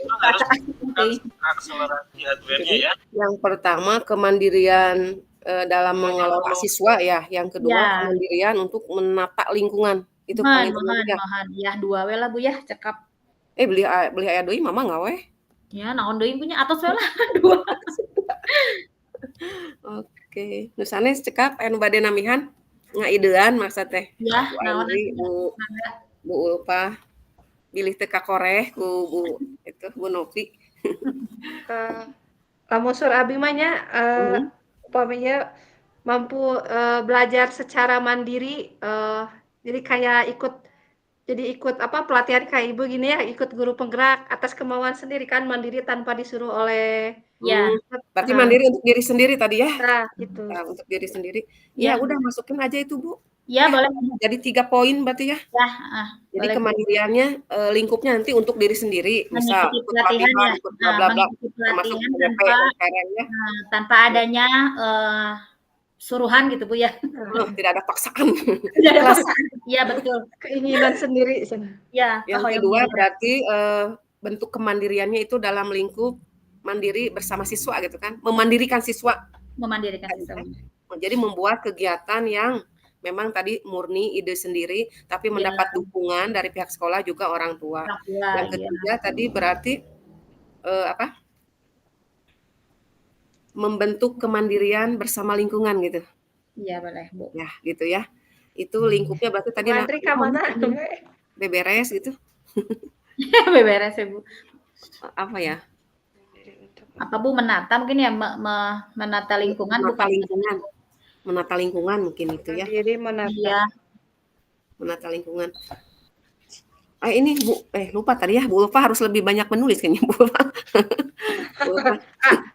Jadi, yang pertama kemandirian dalam mengelola siswa ya, yang kedua kemandirian untuk menata lingkungan. Itu paling penting ya. Ya dua we lah Bu ya, cekap. Beli aya deui mama ngawe. Ya, naon deui punya atos we lah dua. Oke, nu sanes cekap anu bade namihan ngaidean maksud teh. Ya, naon Bu Ulfa bilih teu kakoreh ku Bu Novi. Lamun sur abi mah nya upamanya mampu belajar secara mandiri, jadi kayak ikut pelatihan kayak Ibu gini ya, ikut guru penggerak atas kemauan sendiri kan, mandiri tanpa disuruh oleh berarti mandiri untuk diri sendiri tadi ya? Nah, gitu. Nah, untuk diri sendiri. Ya udah masukin aja itu Bu. Ya boleh. Jadi 3 poin berarti ya? Jadi kemandiriannya lingkupnya nanti untuk diri sendiri, misal ikut pelatihan, ikut bla bla bla, termasuk PDP sekarang ya. Tanpa adanya suruhan gitu Bu ya. Tidak ada paksaan. Iya betul. Keinginan sendiri. Ya. Yang kedua berarti bentuk kemandiriannya itu dalam lingkup mandiri bersama siswa gitu kan, memandirikan siswa. Jadi membuat kegiatan yang memang tadi murni ide sendiri, tapi mendapat dukungan dari pihak sekolah juga orang tua. Yang ketiga tadi berarti membentuk kemandirian bersama lingkungan gitu. Iya boleh Bu. Ya gitu ya. Itu lingkupnya berarti tadi Mantri ka mana? Beberes gitu. Beberes ya Bu. Apa ya? Apa Bu menata mungkin ya menata lingkungan menata lingkungan mungkin itu ya. Jadi menata lingkungan. Ini Bu lupa tadi ya, Bu Ulfa harus lebih banyak menulis kayaknya Bu Ulfa.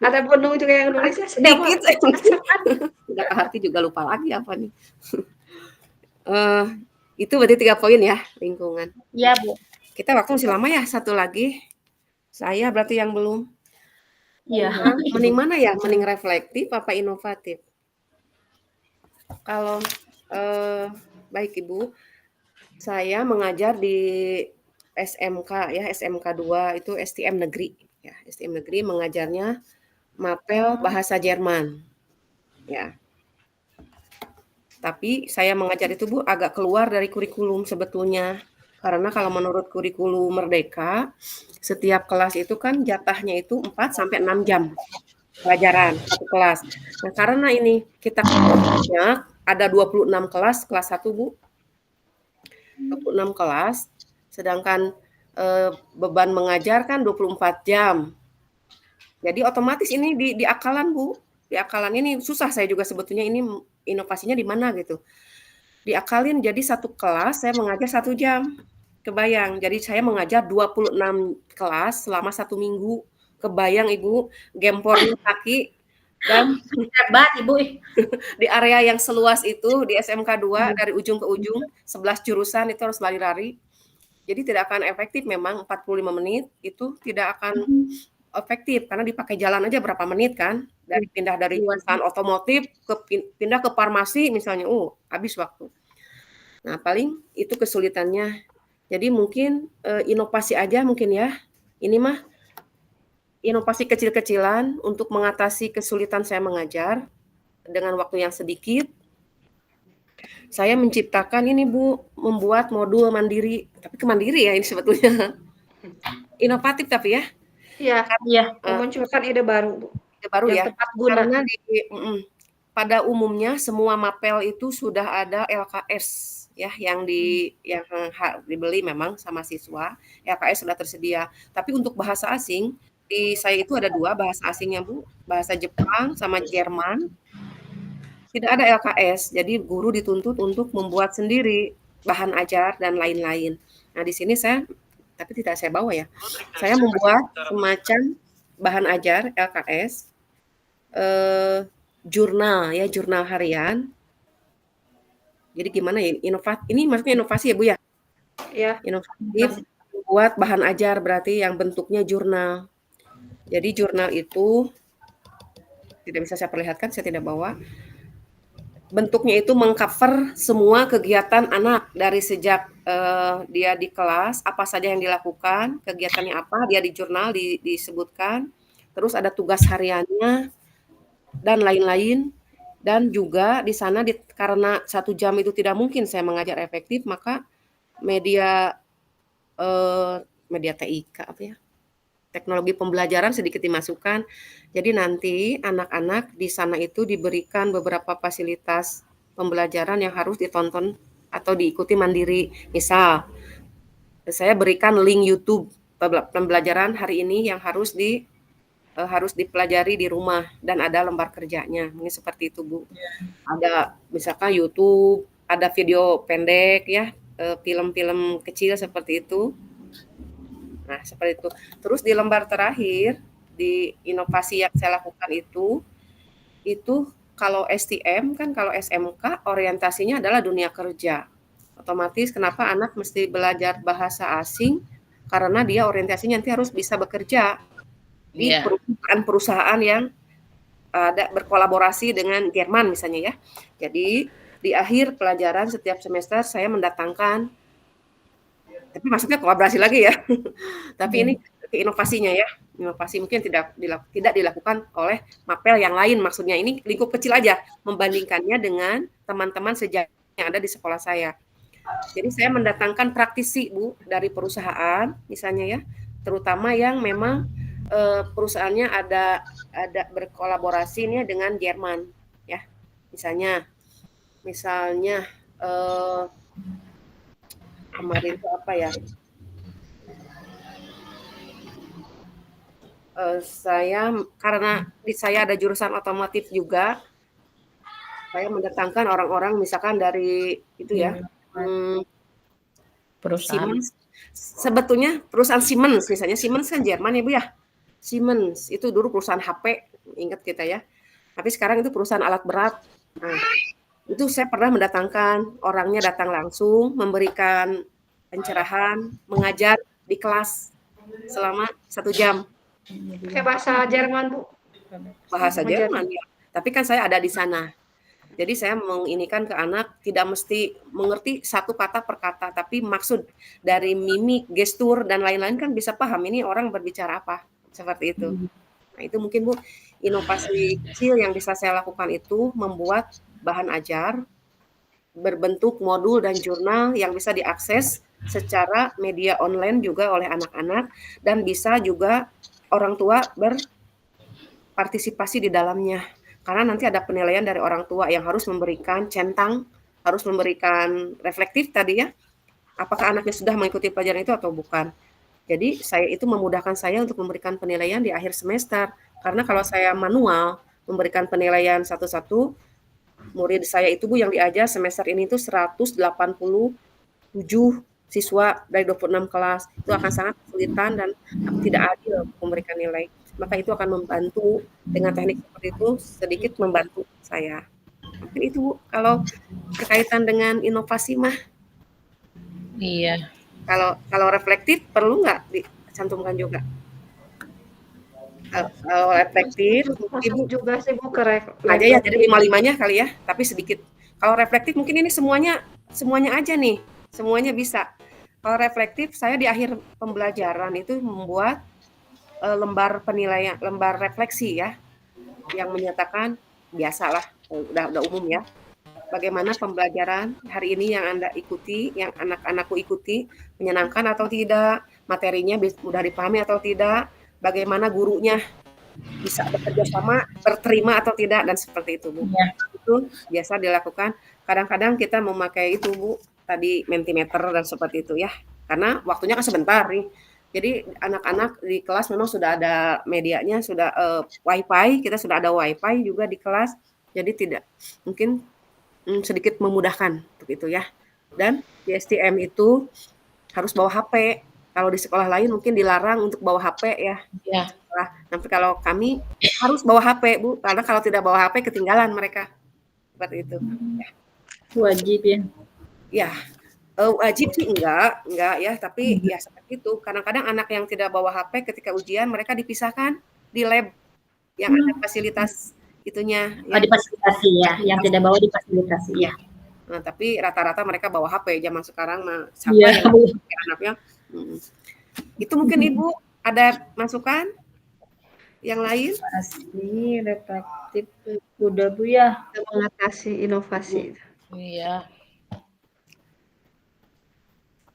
Ada Bu Nung juga yang nulisnya sedikit. Udah Harti juga lupa lagi apa nih. Itu berarti 3 poin ya, lingkungan. Iya Bu. Kita waktu masih lama ya, satu lagi. Saya berarti yang belum. Iya. Mending mana ya? Mending reflektif apa inovatif? Kalau baik Ibu, saya mengajar di SMK ya, SMK 2 itu STM negeri ya, STM negeri mengajarnya mapel bahasa Jerman. Ya. Tapi saya mengajar itu Bu agak keluar dari kurikulum sebetulnya. Karena kalau menurut kurikulum Merdeka, setiap kelas itu kan jatahnya itu 4 sampai 6 jam pelajaran satu kelas. Nah, karena ini kita banyak, ada 26 kelas 1 Bu. 26 kelas, sedangkan beban mengajar kan 24 jam. Jadi otomatis ini di akalan Bu. Di akalan ini susah saya juga sebetulnya ini inovasinya di mana gitu. Diakalin jadi satu kelas saya mengajar 1 jam. Kebayang, jadi saya mengajar 26 kelas selama 1 minggu. Kebayang Ibu, gempornya kaki dan hebat Ibu. Di area yang seluas itu di SMK 2 dari ujung ke ujung 11 jurusan itu harus lari-lari. Jadi tidak akan efektif memang 45 menit itu tidak akan efektif karena dipakai jalan aja berapa menit kan. Dari pindah dari perusahaan otomotif pindah ke farmasi misalnya, habis waktu. Nah, paling itu kesulitannya. Jadi mungkin inovasi aja mungkin ya. Ini mah inovasi kecil-kecilan untuk mengatasi kesulitan saya mengajar dengan waktu yang sedikit. Saya menciptakan ini Bu, membuat modul mandiri, tapi kemandiri ya ini sebetulnya. Inovatif tapi ya. Iya. Memunculkan ide baru Bu. Ide baru ya. Tepat guna. Karena pada umumnya semua mapel itu sudah ada LKS ya yang dibeli memang sama siswa, LKS sudah tersedia. Tapi untuk bahasa asing, di saya itu ada 2 bahasa asingnya, Bu, bahasa Jepang sama Jerman. Tidak ada LKS, jadi guru dituntut untuk membuat sendiri bahan ajar dan lain-lain. Nah, di sini tapi tidak saya bawa ya. Saya membuat semacam bahan ajar LKS, jurnal ya, jurnal harian. Jadi gimana ya, ini maksudnya inovasi ya, Bu, ya? Ya. Inovatif, buat bahan ajar berarti yang bentuknya jurnal. Jadi jurnal itu tidak bisa saya perlihatkan, saya tidak bawa. Bentuknya itu meng-cover semua kegiatan anak dari sejak dia di kelas, apa saja yang dilakukan, kegiatannya apa, dia di jurnal disebutkan, terus ada tugas hariannya dan lain-lain. Dan juga di sana karena 1 jam itu tidak mungkin saya mengajar efektif, maka media TIK apa ya? Teknologi pembelajaran sedikit dimasukkan. Jadi nanti anak-anak di sana itu diberikan beberapa fasilitas pembelajaran yang harus ditonton atau diikuti mandiri. Misal, saya berikan link YouTube pembelajaran hari ini yang harus dipelajari di rumah dan ada lembar kerjanya. Mungkin seperti itu, Bu. Ada misalkan YouTube, ada video pendek ya, film-film kecil seperti itu. Nah, seperti itu. Terus di lembar terakhir, di inovasi yang saya lakukan itu kalau STM kan, kalau SMK orientasinya adalah dunia kerja. Otomatis kenapa anak mesti belajar bahasa asing? Karena dia orientasinya nanti harus bisa bekerja di perusahaan yang ada berkolaborasi dengan Jerman misalnya ya. Jadi di akhir pelajaran setiap semester saya mendatangkan, tapi maksudnya kolaborasi lagi ya. Tapi ini inovasinya ya, inovasi mungkin tidak dilakukan oleh mapel yang lain, maksudnya ini lingkup kecil aja membandingkannya dengan teman-teman sejak yang ada di sekolah saya. Jadi saya mendatangkan praktisi, Bu, dari perusahaan misalnya ya, terutama yang memang perusahaannya ada berkolaborasi nih dengan Jerman ya. Misalnya kemarin itu apa ya? Karena di saya ada jurusan otomotif juga, saya mendatangkan orang-orang misalkan dari itu ya, perusahaan. Siemens. Sebetulnya perusahaan Siemens, misalnya Siemens kan Jerman ya, Bu ya. Siemens itu dulu perusahaan HP, ingat kita ya. Tapi sekarang itu perusahaan alat berat. Nah, itu saya pernah mendatangkan orangnya datang langsung, memberikan pencerahan, mengajar di kelas selama 1 jam. Pakai bahasa Jerman, Bu. Bahasa Jerman ya. Tapi kan saya ada di sana. Jadi saya menginikan ke anak tidak mesti mengerti satu kata per kata, tapi maksud dari mimik, gestur dan lain-lain kan bisa paham ini orang berbicara apa. Seperti itu. Nah, itu mungkin Bu inovasi kecil yang bisa saya lakukan itu membuat bahan ajar berbentuk modul dan jurnal yang bisa diakses secara media online juga oleh anak-anak dan bisa juga orang tua berpartisipasi di dalamnya. Karena nanti ada penilaian dari orang tua yang harus memberikan centang, harus memberikan reflektif tadi ya. Apakah anaknya sudah mengikuti pelajaran itu atau bukan. Jadi saya itu memudahkan saya untuk memberikan penilaian di akhir semester. Karena kalau saya manual memberikan penilaian satu-satu, murid saya itu Bu yang diajar semester ini itu 187 siswa dari 26 kelas. Itu akan sangat kesulitan dan tidak adil memberikan nilai. Maka itu akan membantu dengan teknik seperti itu sedikit membantu saya. Mungkin itu Bu, kalau berkaitan dengan inovasi mah. Iya. Kalau reflektif perlu nggak dicantumkan juga? Kalau reflektif, Ibu juga sih Bu ke aja ya, jadi 5-5-nya kali ya, tapi sedikit. Kalau reflektif mungkin ini semuanya aja nih, semuanya bisa. Kalau reflektif saya di akhir pembelajaran itu membuat lembar penilaian, lembar refleksi ya, yang menyatakan biasalah, udah umum ya. Bagaimana pembelajaran hari ini yang Anda ikuti, yang anak-anakku ikuti, menyenangkan atau tidak, materinya mudah dipahami atau tidak, bagaimana gurunya bisa bekerja sama, berterima atau tidak, dan seperti itu Bu. Ya. Itu biasa dilakukan. Kadang-kadang kita memakai itu Bu, tadi Mentimeter dan seperti itu ya. Karena waktunya kan sebentar nih. Jadi anak-anak di kelas memang sudah ada medianya, sudah WiFi, kita sudah ada WiFi juga di kelas. Jadi tidak mungkin sedikit memudahkan untuk itu ya. Dan di STM itu harus bawa HP. Kalau di sekolah lain mungkin dilarang untuk bawa HP ya. Iya. Tapi kalau kami harus bawa HP, Bu, karena kalau tidak bawa HP ketinggalan mereka. Seperti itu. Wajib ya. Ya, wajib sih enggak ya, tapi ya seperti itu. Kadang-kadang anak yang tidak bawa HP ketika ujian mereka dipisahkan di lab yang ada fasilitas itunya. Oh, difasilitasi ya, yang tidak bawa difasilitasi ya. Nah, tapi rata-rata mereka bawa HP zaman sekarang mah siapa Iya. yang pakai anaknya. Itu mungkin Ibu ada masukan yang lain? Pasti reflektif udah Bu ya. Mengatasi inovasi. Iya.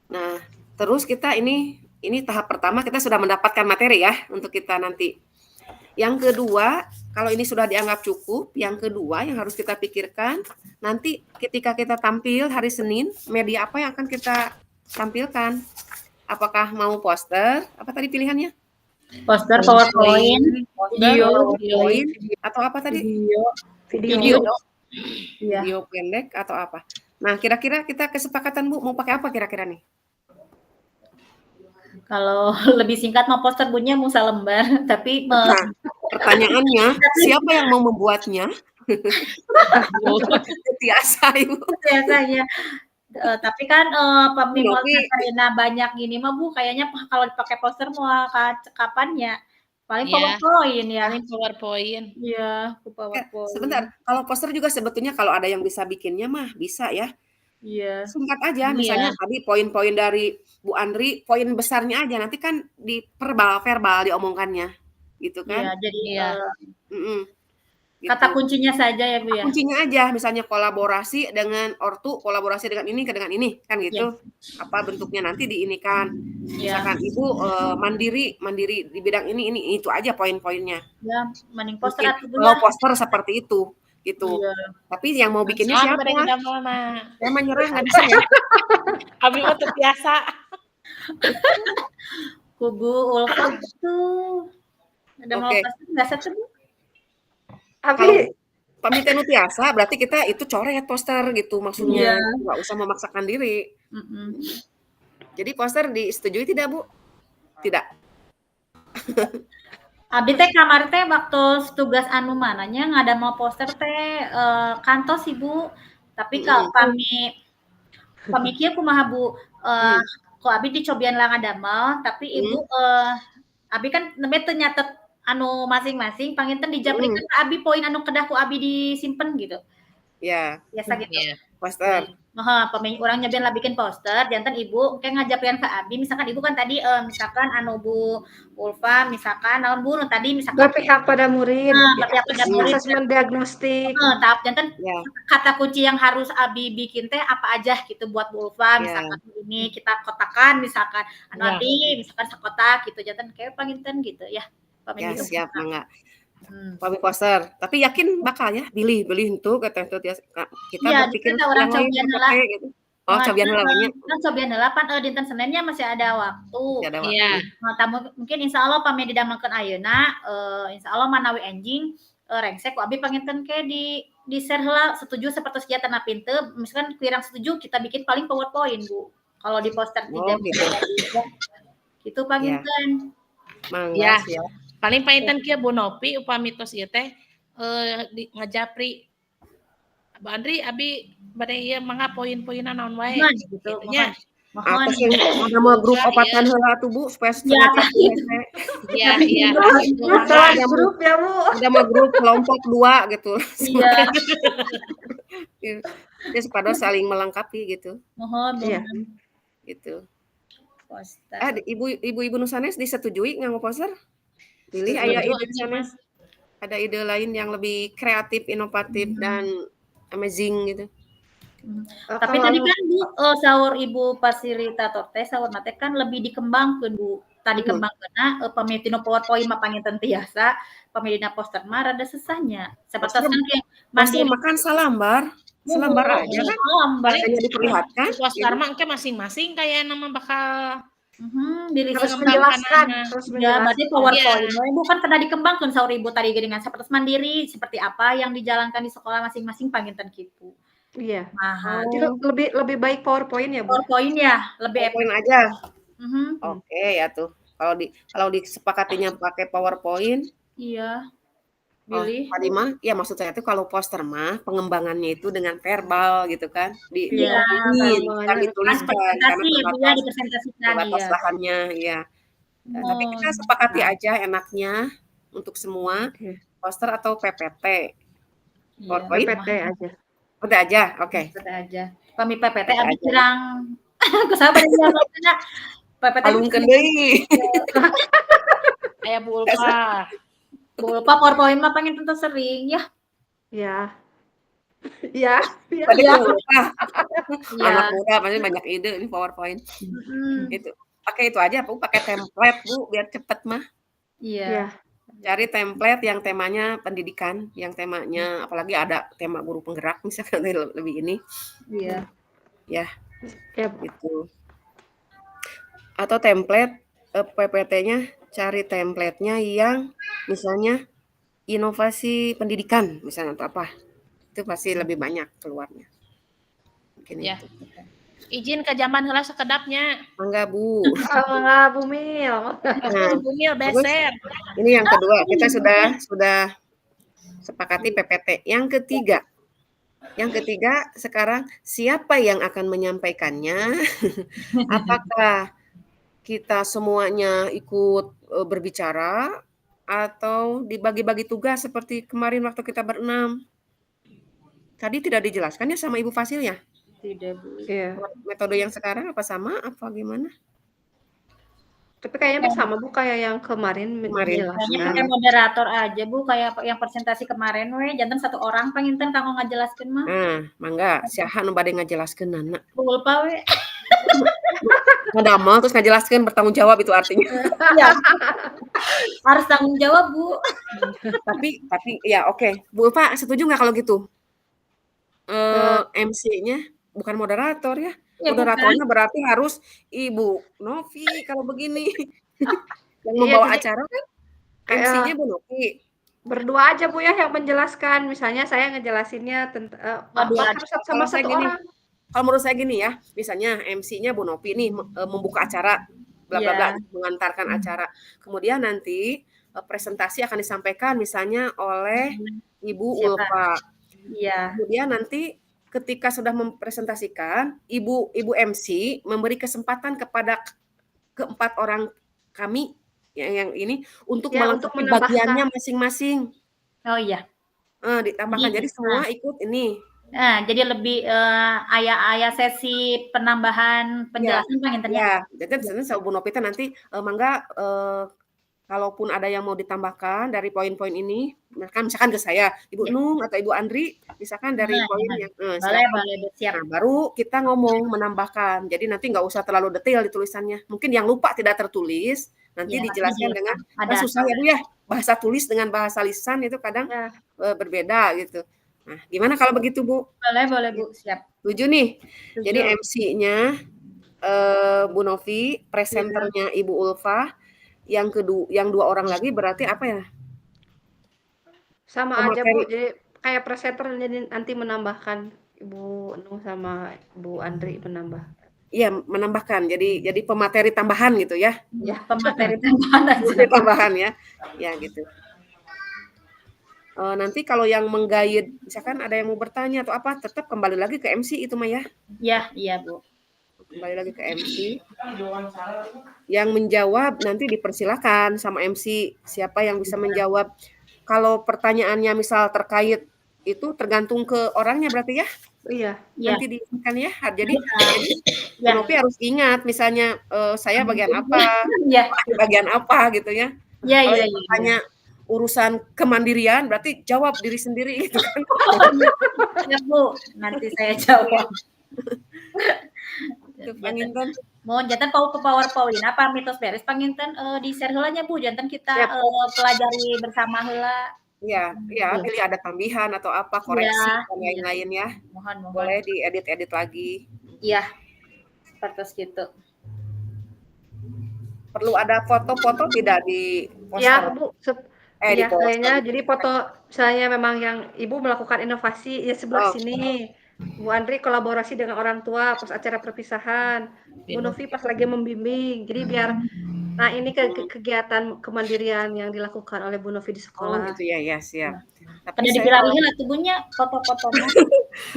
Nah, terus kita ini tahap pertama kita sudah mendapatkan materi ya untuk kita nanti. Yang kedua, kalau ini sudah dianggap cukup, yang kedua yang harus kita pikirkan nanti ketika kita tampil hari Senin, media apa yang akan kita tampilkan? Apakah mau poster? Apa tadi pilihannya? Poster, PowerPoint, video, PowerPoint, atau apa tadi? Video. Iya. Video pendek atau apa? Nah, kira-kira kita kesepakatan Bu mau pakai apa kira-kira nih? Kalau lebih singkat mau poster bunyinya mau selembar, tapi Nah, pertanyaannya siapa yang mau membuatnya? Biasa Ibu. biasanya. Tapi kan karena banyak gini mah Bu, kayaknya kalau dipakai poster mau kapannya? Paling PowerPoint ya. Paling PowerPoint. Iya, PowerPoint. Sebentar, kalau poster juga sebetulnya kalau ada yang bisa bikinnya mah bisa ya. Iya. Singkat aja, misalnya tadi poin-poin dari Bu Andri, poin besarnya aja, nanti kan di verbal diomongkannya, gitu kan? Iya, jadi gitu. kata kuncinya saja ya Bu ya. Kuncinya aja, misalnya kolaborasi dengan ortu, kolaborasi dengan ini kan gitu. Apa bentuknya nanti diinikan. Misalkan Ibu mandiri di bidang ini itu aja poin-poinnya. Ya, mending poster atau kalau poster seperti itu gitu. Iya. Tapi yang mau bikinnya siapa? Saya menyerah nggak bisa ya. Abi mah terbiasa. Kubu Ulfa tuh. Ada mau poster nggak satu Bu? Tapi pamit nu tiasa berarti kita itu coret poster gitu maksudnya. Nggak usah memaksakan diri. Jadi poster disetujui tidak Bu? Tidak. Abi teh kamar teh waktu tugas anu mananya ngada mau poster teh kantos Ibu. Tapi kalau kami kieu kumaha Bu? Kok Abi dicobian lah ngadamel, tapi Ibu Abi kan nembe teu nyatet anu masing-masing, panginten dijaprikeun ka Abi poin anu kedah ku Abi disimpen gitu. Ya. Biasa gitu. Poster. Orang nyobian lah bikin poster, jantan Ibu kayak ngajaprian ke Abi, misalkan Ibu kan tadi misalkan anu Bu Ulfa, misalkan naon Bu tadi misalkan berpihak pada murid. berpihak pada murid. Asesmen diagnostik. Tahap jantan kata kunci yang harus Abi bikin teh apa aja gitu buat Bu Ulfa, misalkan ini kita kotakan misalkan anu arti misalkan sekotak gitu, jantan kayak panginten gitu ya. Ya, siap mangga. Pamit poster. Tapi yakin bakal ya pilih itu kata itu kita berpikir orang cobian heula gitu. Oh, cobian heula banyak. Kan cobian heula pan dinten Seninnya masih ada waktu. Iya. Mungkin insyaallah pami didamelkeun ayeuna insyaallah manawi enjing rengsek ku Abi panginten ke di share heula setuju sapertos jatan pinteu misalkan kirang setuju kita bikin paling PowerPoint Bu. Kalau di poster tidak gitu panginten. Mangga siap. Paling painten kieu Bu Nopi upami tos ieu teh ngajapri Bu Andri Abi bade ieu mangga poin-poinna naon wae gitu nya. Mohon ada mau grup opatan heula tuh Bu supaya Iya. Ada grup ya Bu. Ada mau grup kelompok 2 gitu. Iya. Jadi supaya saling melengkapi gitu. Mohon. Gitu. Poster. Ibu-ibu Nusanes disetujui nganggo poster? Pilih aya ide Nusanes. Ada ide lain yang lebih kreatif, inovatif dan amazing gitu. Tapi tadi kan Bu sahur Ibu fasilitator teh sahur teh kan lebih dikembangkeun Bu. Tadi kembangkeunna pamitino PowerPoint mah panginten tiasa, pamidina poster mah rada susahnya. Sapertos kan makan salambar. Selembar aja kan? Selembar. Hanya diperlihatkan. Di poster mah engke masing-masing kayak nama bakal Harus Pengembangan menjelaskan, anaknya. harus Ya, berarti menjelaskan. PowerPoint. Iya. Ibu kan pernah dikembangkan saur Ibu tadi dengan seperti mandiri, seperti apa yang dijalankan di sekolah masing-masing panginten kitu. Iya. Nah, Jadi lebih baik PowerPoint ya, Bu? PowerPoint ya lebih PowerPoint aja. Mhm. Oke ya tuh. Kalau disepakatinya pakai PowerPoint, Iya. oh, Pilih. tadi mah, ya maksud saya tuh kalau poster mah pengembangannya itu dengan verbal gitu kan, Iya, diomongin, bukan pengembangannya dituliskan karena presentasi ya, Bu, ya, terbatas dipresentasikan, iya. lahannya, ya. Nanti kita Oh, sepakati nah, aja enaknya untuk semua Oke. poster atau PPT. iya, PowerPoint? PPT aja. Udah aja, oke. PPT aja. Kami PPT PPT abi aja. kirang kusaha bari jalanna. PPT Alungkeun deui. Kayak Bu Ulfa. Bu lupa PowerPoint mah pengen tentu sering ya. Ya. Ya. Tadi Iya. aku lupa. Iya. Anak muda pasti banyak ide nih PowerPoint. Itu. Pakai itu aja, Bu, pakai template, Bu, biar cepet mah. Iya. Ya. Cari template yang temanya pendidikan, yang temanya apalagi ada tema guru penggerak misalkan lebih ini. Iya. Ya, Ya, Bu. gitu. Atau template PPT-nya cari template-nya yang misalnya inovasi pendidikan misalnya atau apa. Itu pasti lebih banyak keluarnya. Mungkin Ya. itu. Izin ke zaman heula sakedapnya. Mangga, Bu. Enggak, Bu Mil. Nah, Bumil terus beser. ini yang kedua, kita sudah sepakati PPT. Yang ketiga sekarang siapa yang akan menyampaikannya? Apakah kita semuanya ikut berbicara atau dibagi-bagi tugas seperti kemarin waktu kita berenam? Tadi tidak dijelaskan ya sama Ibu Fasil ya? Tidak, Bu. Iya. Metode yang sekarang apa sama apa gimana? Tapi kayaknya sama, Bu, kayak yang kemarin Kemarin. Kayaknya menjelaskan. pakai moderator aja, Bu, kayak yang presentasi kemarin we, janten satu orang panginten kanggo ngajelaskeun mah. Nah, mangga siaha nu bade ngajelaskeun nana. Bu lupa we. Ngadamel terus ngajelaskeun bertanggung jawab itu artinya. Iya. Harus tanggung jawab, Bu. tapi ya oke. Bu Ulfa setuju nggak kalau gitu? MC-nya bukan moderator ya? Ya, Moderatornya berarti harus Ibu Novi kalau begini. Yang Iya, membawa jadi acara kan kayak MC-nya Bu Novi. berdua aja, Bu, ya yang menjelaskan. Misalnya saya ngejelasinnya Berdua harus sama Kalau saya satu gini, orang. kalau menurut saya gini ya, misalnya MC-nya Bu Novi nih membuka acara, bla bla bla, mengantarkan acara. Kemudian nanti presentasi akan disampaikan misalnya oleh Ibu Siapa? Ulfa. Iya. Kemudian nanti ketika sudah mempresentasikan, Ibu MC memberi kesempatan kepada keempat orang kami yang ini untuk Ya, untuk melengkapi menambahkan. bagiannya masing-masing. Oh iya. Ditambahkan. Jadi semua ikut ini. Nah, jadi lebih aya sesi penambahan penjelasan panginten ya. Ya, jadi sebenarnya Bu Novi nanti mangga kalaupun ada yang mau ditambahkan dari poin-poin ini, misalkan ke saya, Ibu Nung atau Ibu Andri, misalkan dari poin yang boleh siap. Nah, baru kita ngomong menambahkan. Jadi nanti nggak usah terlalu detail di tulisannya. Mungkin yang lupa tidak tertulis, nanti dijelaskan dengan susah ya Bu ya. Bahasa tulis dengan bahasa lisan itu kadang berbeda gitu. Nah, gimana kalau begitu Bu? Boleh Bu, siap. Setuju nih. Jadi MC-nya Bu Novi, presenternya Ibu Ulfa, yang dua orang lagi berarti apa ya? Sama aja Bu, jadi kayak presenter jadi nanti menambahkan Ibu Nung sama Bu Andri menambah. Iya, menambahkan. Jadi pemateri tambahan gitu ya. Ya, pemateri tambahan aja. Tambahan ya. Ya gitu. Nanti kalau yang menggait, misalkan ada yang mau bertanya atau apa, tetap kembali lagi ke MC itu mah ya. Iya Bu. Kembali lagi ke MC. Yang menjawab nanti dipersilakan sama MC siapa yang bisa menjawab. Kalau pertanyaannya misal terkait itu tergantung ke orangnya berarti ya. Iya. Nanti diingatkan ya. Jadi Bu Novi harus ingat misalnya saya bagian apa, bagian apa gitu ya. Kalau tanya urusan kemandirian berarti jawab diri sendiri gitu kan. Ya Bu, nanti saya jawab. Panginten. Mohon jantan ke PowerPoint apa mitos beres panginten di share heula nya Bu, jantan kita pelajari bersama heula. Iya iya, Iya. pilih ada tambahan atau apa, Iya, koreksi dan iya. lain-lain ya. Mohon. Boleh diedit-edit lagi. Iya, seperti itu. Perlu ada foto-foto tidak di Ya, poster? Bu, Di iya poster. kayaknya jadi foto misalnya memang yang Ibu melakukan inovasi ya sebelah Oh, sini. Bu Andri kolaborasi dengan orang tua pas acara perpisahan. Bu Novi pas lagi membimbing. Jadi biar nah ini kegiatan kemandirian yang dilakukan oleh Bu Novi di oh sekolah. gitu ya, ya siap. Tapi Kada saya dipilih lah tubuhnya foto-fotonya.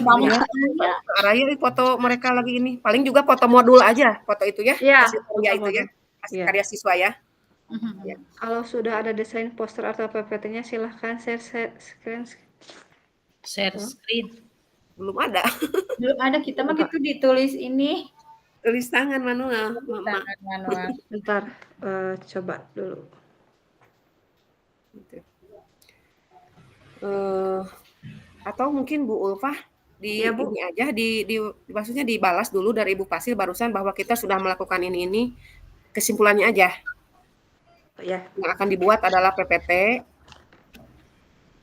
Bangun Iya. ya. Araya nih foto mereka lagi ini. Paling juga foto modul aja, foto itu ya, Iya, hasil karya itu ya, foto-foto. hasil Iya. karya siswa ya. Ya. Kalau sudah ada desain poster atau PPT-nya silahkan share screen. Share screen. Belum ada. Belum ada, kita mah gitu ditulis ini. Tulis tangan manual, Mama. Tangan manual. Bentar, coba dulu. Gitu. Atau mungkin Bu Ulfah Iya, Bu. ini aja maksudnya dibalas dulu dari Ibu Pasil barusan bahwa kita sudah melakukan ini kesimpulannya aja. Ya. Yang akan dibuat adalah PPT,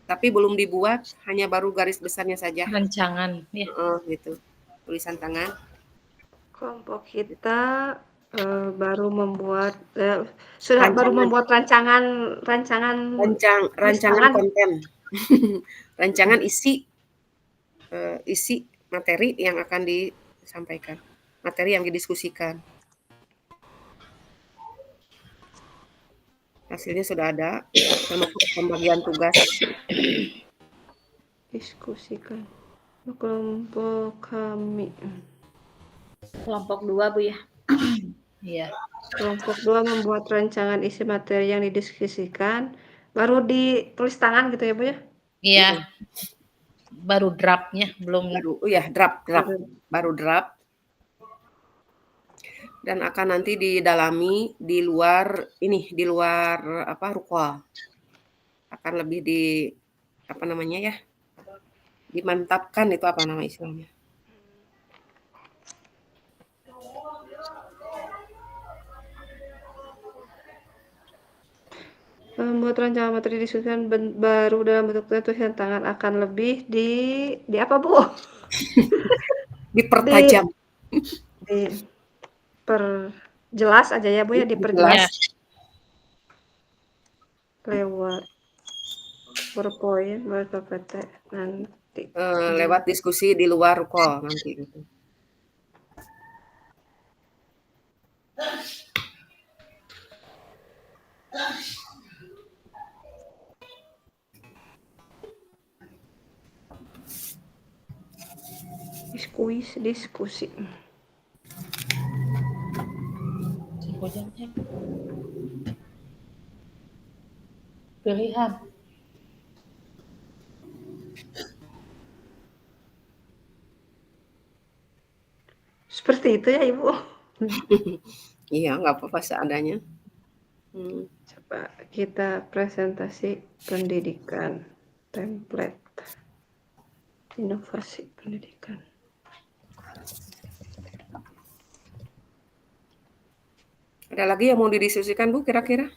tapi belum dibuat, hanya baru garis besarnya saja. Rancangan, ya. Gitu. Tulisan tangan. Kelompok kita baru membuat baru membuat rancangan konten. Rancangan isi materi yang akan disampaikan, materi yang didiskusikan. Hasilnya sudah ada, termasuk pembagian tugas. Diskusikan kelompok kami. Kelompok 2, Bu ya. Iya. Kelompok 2 membuat rancangan isi materi yang didiskusikan, baru ditulis tangan gitu ya, Bu ya? Iya. Baru draft-nya, belum. Draft. Baru draft. Dan akan nanti didalami di luar rukol. Akan lebih dimantapkan, itu apa nama istilahnya? Membuat rancangan materi diskusikan baru dalam bentuk tulisan tangan akan lebih di apa, Bu? Dipertajam. Diperjelas aja ya, Bu ya, diperjelas. Lewat PowerPoint, lewat PPT nanti. Lewat diskusi di luar rukol nanti gitu. Diskusi. Pilihan. Seperti itu ya, Ibu. Iya, nggak apa-apa seadanya. Coba kita presentasi pendidikan, template, inovasi pendidikan. Ada lagi yang mau didiskusikan, Bu, kira-kira?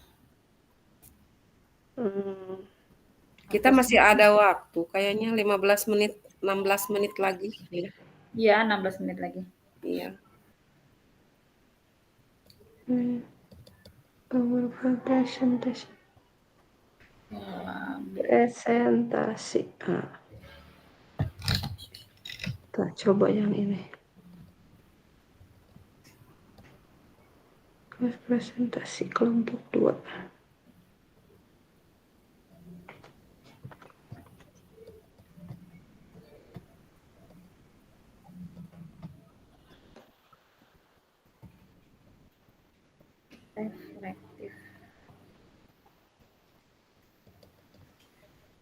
Kita masih ada waktu, kayaknya 16 menit lagi. Iya, 16 menit lagi. Iya. Presentasi. Kita coba yang ini. Presentasi kelompok 2.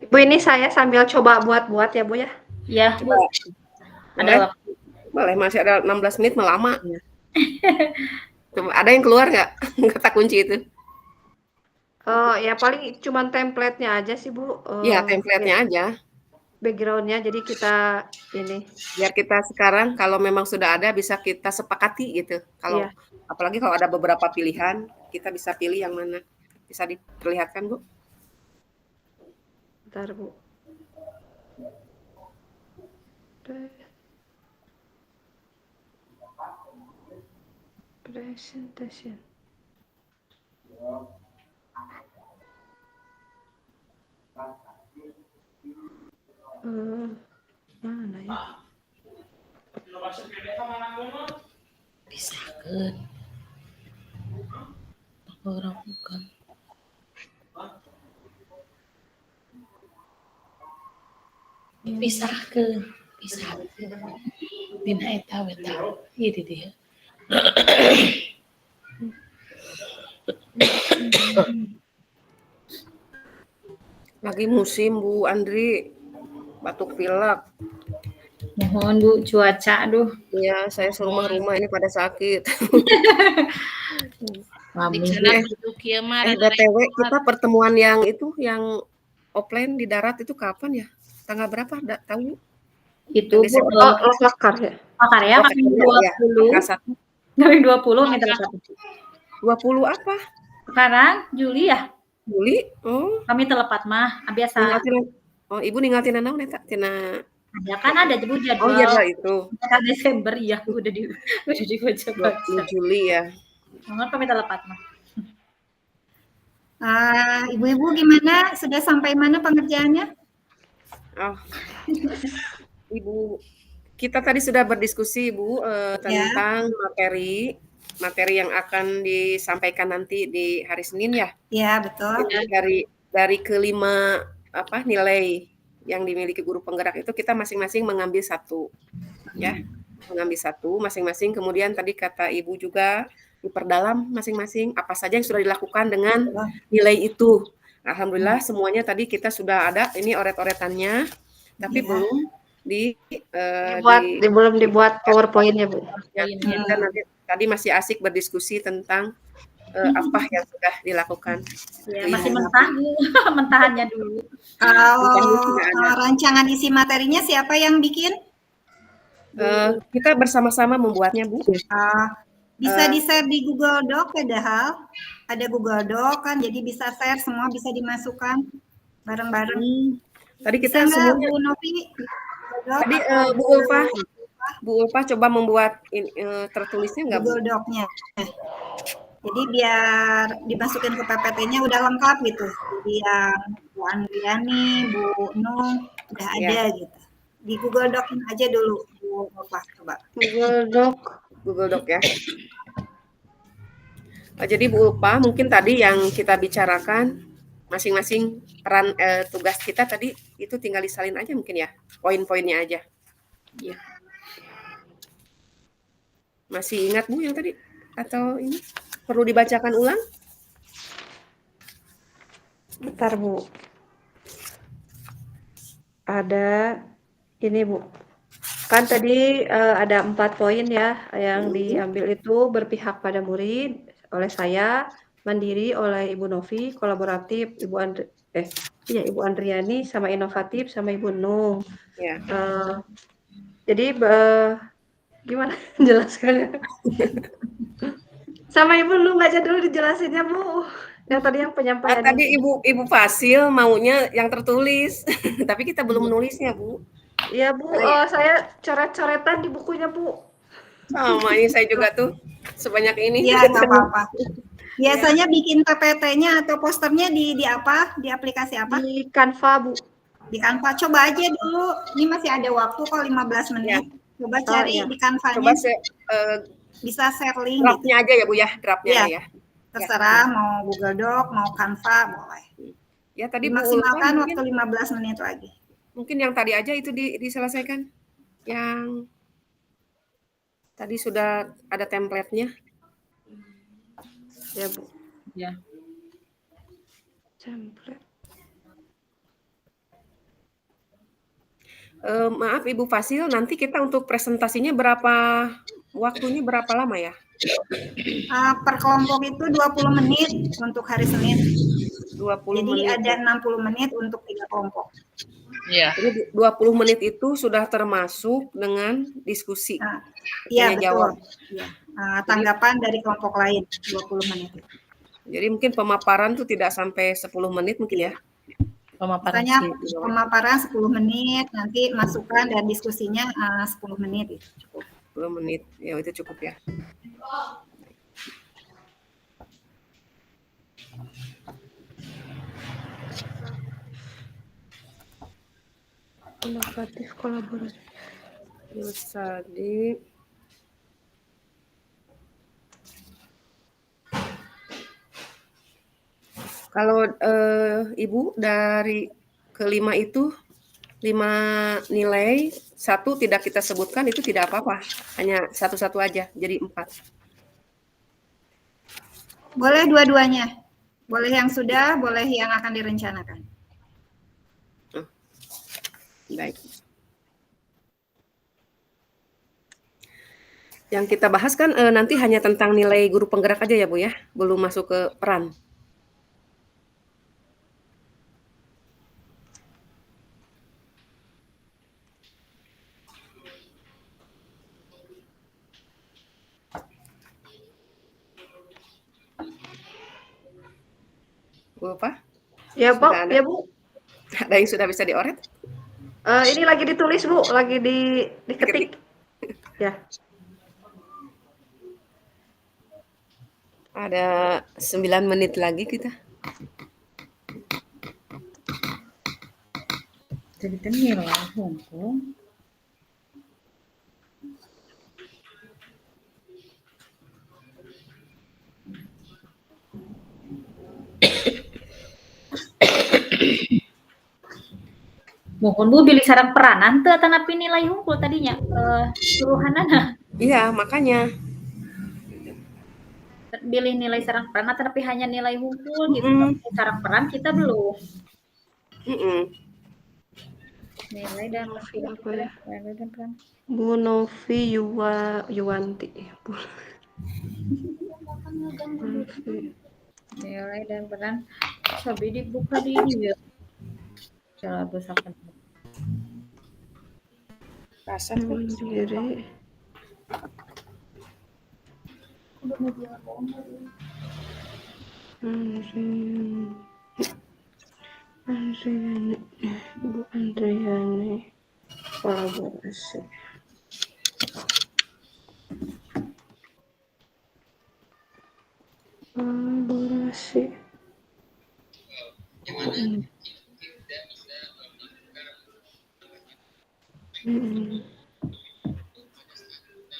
Ibu, ini saya sambil coba buat ya, Bu ya? Iya, Bu. Ada waktu. Boleh, masih ada 16 menit melama. Coba, ada yang keluar nggak kata kunci itu? Ya paling cuman template-nya aja sih, Bu. Iya, template-nya aja. Background-nya, jadi kita ini. Biar kita sekarang kalau memang sudah ada bisa kita sepakati gitu. Kalau apalagi kalau ada beberapa pilihan, kita bisa pilih yang mana. Bisa diperlihatkan, Bu? Bentar, Bu. Presentation. Mana ya? Pisahkeun. Orang bukan. Pisahkeun. Dina eta ieu di dieu. Lagi musim Bu Andri, batuk pilek. Mohon Bu, cuaca aduh. Iya, saya serumah-rumah ini pada sakit. Dikena kudu kieu mah BTW kita pertemuan yang itu yang offline di darat itu kapan ya? Tanggal berapa? Tahu? Itu Bu, Lakar ya? Lakar ya, kami 20. Kami 20 minta 20 apa? Sekarang Juli ya? Juli? Oh. Kami telepat mah, biasa. Oh, Ibu ninggalin naon eta? Tina ada kan ada Bu jadwal. Oh iya itu. Desember ya, udah dibaca-baca. Juli ya. Kami telepat mah. Ibu-ibu gimana? Sudah sampai mana pengerjaannya? Oh. Ibu, kita tadi sudah berdiskusi Ibu tentang materi yang akan disampaikan nanti di hari Senin ya. Ya, betul. Dari kelima nilai yang dimiliki guru penggerak itu kita masing-masing mengambil satu. Ya. Mengambil satu masing-masing. Kemudian tadi kata Ibu juga diperdalam masing-masing apa saja yang sudah dilakukan dengan nilai itu. Alhamdulillah semuanya tadi kita sudah ada ini oret-oretannya, tapi belum belum dibuat PowerPoint-nya, Bu. Ya, kita nanti tadi masih asik berdiskusi tentang apa yang sudah dilakukan. Ya, masih mentah, mentahannya dulu. Kalau rancangan isi materinya siapa yang bikin? Kita bersama-sama membuatnya, Bu. Bisa di-share di Google Doc padahal ada Google Doc kan, jadi bisa share semua, bisa dimasukkan bareng-bareng. Tadi kita semuanya. Bu Novi, tadi Bu Ulfa coba membuat tertulisnya nggak, Bu? Google Doc-nya. Jadi biar dimasukin ke PPT-nya udah lengkap gitu. Jadi yang Bu Andriani, Bu Nung udah ada gitu. Di Google Doc-in aja dulu, Bu Ulfa, coba. Google Doc ya. Jadi Bu Ulfa, mungkin tadi yang kita bicarakan masing-masing peran tugas kita tadi itu tinggal disalin aja mungkin ya, poin-poinnya aja. Ya. Masih ingat Bu yang tadi atau ini perlu dibacakan ulang? Bentar, Bu. Ada ini, Bu. Kan tadi ada 4 poin ya yang diambil itu berpihak pada murid oleh saya, mandiri oleh Ibu Novi, kolaboratif Ibu Andriani, sama inovatif sama Ibu Nung. Ya. Jadi gimana jelaskannya? Sama Ibu Nung aja dulu dijelasinnya, Bu. Yang tadi yang penyampaian. Tadi Ibu Fasil maunya yang tertulis, tapi kita belum menulisnya, Bu. Iya, Bu. Saya coret-coretan di bukunya, Bu. Sama ini saya juga tuh sebanyak ini. Iya, nggak apa-apa. Biasanya bikin PPT-nya atau posternya di apa? Di aplikasi apa? Di Canva, Bu. Di Canva. Coba aja dulu. Ini masih ada waktu kok 15 menit. Coba cari di Canva-nya. Coba bisa share link. Draftnya aja ya, Bu ya, draftnya ya. Terserah mau Google Doc, mau Canva, boleh. Ya tadi maksimalkan waktu 15 menit lagi. Mungkin yang tadi aja itu diselesaikan. Yang tadi sudah ada template-nya. Ya, Bu. Ya. Template. Maaf Ibu Fasil, nanti kita untuk presentasinya waktunya berapa lama ya? Per kelompok itu 20 menit untuk hari Senin. 20 Jadi menit. ada 60 menit untuk 3 kelompok. Iya. Jadi 20 menit itu sudah termasuk dengan diskusi. Iya, betul. Jawab. Ya. Tanggapan dari kelompok lain 20 menit. Jadi mungkin pemaparan tuh tidak sampai 10 menit mungkin ya. Pemaparan. Misalnya pemaparan 10 menit, nanti masukan dan diskusinya 10 menit itu cukup. 10 menit. Ya, itu cukup ya. Inovatif kolaborasi. Terus tadi kalau Ibu dari kelima itu 5 nilai, 1 tidak kita sebutkan itu tidak apa-apa. Hanya satu-satu aja, jadi 4. Boleh dua-duanya. Boleh yang sudah, boleh yang akan direncanakan. Baik. Yang kita bahas kan nanti hanya tentang nilai guru penggerak aja ya Bu ya, belum masuk ke peran. Bu apa? Ya, Sudah Pak. ada? Ya, Bu. Ada yang sudah bisa dioret? Ini lagi ditulis, Bu. Lagi diketik. Ya. Ada 9 menit lagi kita. Jadi tenir lah, Hongkong. Mohon Bu pilih sarang peranan teu tanapi nilai hungkul tadinya suruhanana. Iya, makanya. Pilih nilai sarang peran tapi hanya nilai hungkul gitu. Sarang peran kita belum. Nilai dan peran. Bu Novi Yuwanti. Bu. Nilai dan peran. Sabi dibuka di ini ya. Salah besakan. Pasar kan Mandiri. Andriani. Bu Andriani. Kolaborasi. Kolaborasi.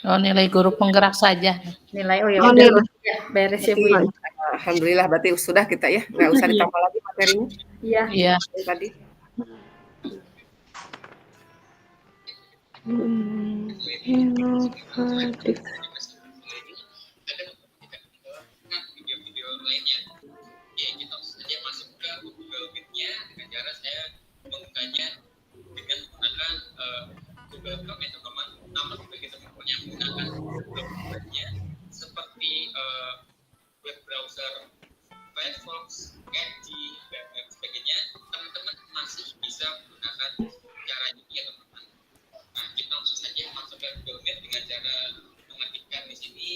Oh, nilai guru penggerak saja. Nilai oh ya Oh, udah nilai. ya, beres ya Bu. Berarti, alhamdulillah berarti sudah kita ya, nggak usah ditambah lagi materinya Iya. Iya. yang tadi. Inovatif. Video-video lainnya. Ya, kita saja masuk ke Google Meet-nya dengan cara saya membukanya dengan menggunakan Google Chrome ya teman-teman. Namun juga kita punya menggunakan Google Chrome-nya seperti web browser Firefox, Edge, dan sebagainya. Teman-teman masih bisa menggunakan cara ini ya teman-teman. Nah, kita langsung saja masuk ke Google Meet dengan cara mengetikkan di sini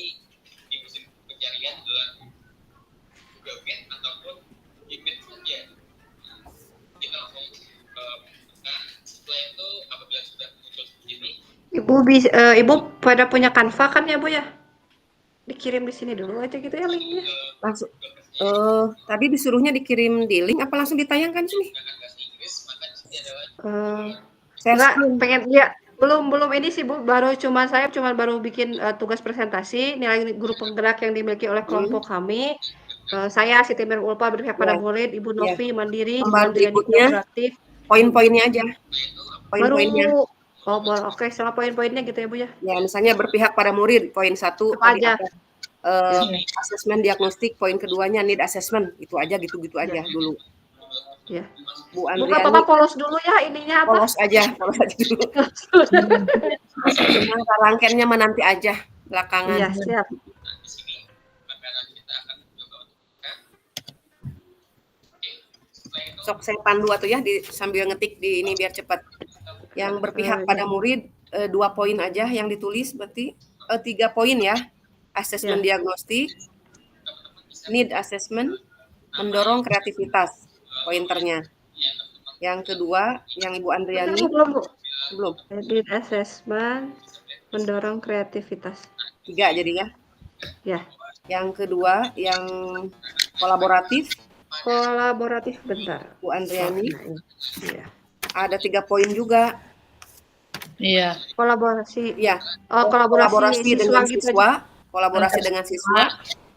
di mesin pencarian adalah Google Meet ataupun di Meet saja. Kita langsung buka. Setelah itu apabila sudah muncul seperti ini, Ibu pada punya Canva kan ya Bu ya? Dikirim di sini dulu aja gitu ya linknya. Langsung. Tadi disuruhnya dikirim di link apa langsung ditayangkan sini? menggunakan bahasa Inggris, maka di sini adalah Share Enggak, screen. pengen ya belum ini sih Bu, saya cuma baru bikin tugas presentasi nilai guru penggerak yang dimiliki oleh kelompok kami. Saya Siti Mir Ulfa berpihak pada Ya. murid, Ibu Novi Mandiri, Lembar Andriani berikutnya, Kolaboratif. Poin-poinnya aja. Baru Poin-poinnya. oke, sama poin-poinnya gitu ya Bu ya. Ya, misalnya berpihak pada murid, poin 1 Apa tadi aja? apa? Asesmen diagnostik, poin keduanya need assessment, itu aja gitu-gitu aja dulu. Ya. Bu Buka Andriani, Papa polos dulu ya ininya apa? polos aja dulu. Memang rangkaiannya menanti aja belakangan. Iya, siap. nah, di sini makanan kita akan mencoba untuk buka. Oke, setelah itu Sok saya pandu atau ya sambil ngetik di ini biar cepat. Yang berpihak pada murid 2 poin aja yang ditulis berarti 3 poin ya. Asesmen diagnostik, need assessment, mendorong kreativitas pointernya. ya teman-teman Yang kedua, yang Ibu Bentar, Andriani Bu, belum, Bu. belum. Edit assessment, mendorong kreativitas. 3 jadinya. Ya, Yang kedua, yang kolaboratif kolaboratif bentar. Bu Andriani. Nah, ini. Iya. Ada 3 poin juga. Iya. Kolaborasi. Iya. Oh, kolaborasi Kolaborasi siswa dengan gitu aja. siswa, kolaborasi Antar dengan siswa.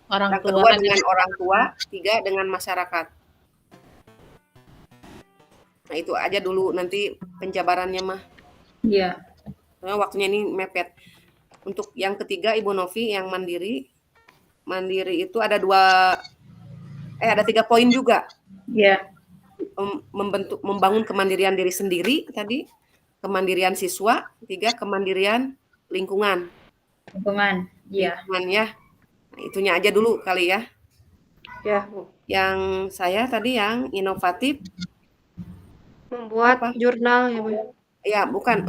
orang Yang tua kedua dan dengan orang tua, 3 dengan masyarakat. Nah, itu aja dulu nanti penjabarannya mah. Iya. Karena waktunya ini mepet. Untuk yang ketiga Ibu Novi yang mandiri. Mandiri itu ada 3 poin juga. Iya. Membangun kemandirian diri sendiri tadi, kemandirian siswa, 3 kemandirian lingkungan. Lingkungan. Iya. Lingkungan ya. Nah, itunya aja dulu kali ya. Ya, Bu. Yang saya tadi yang inovatif Membuat apa? jurnal ya, Bu. Ya, bukan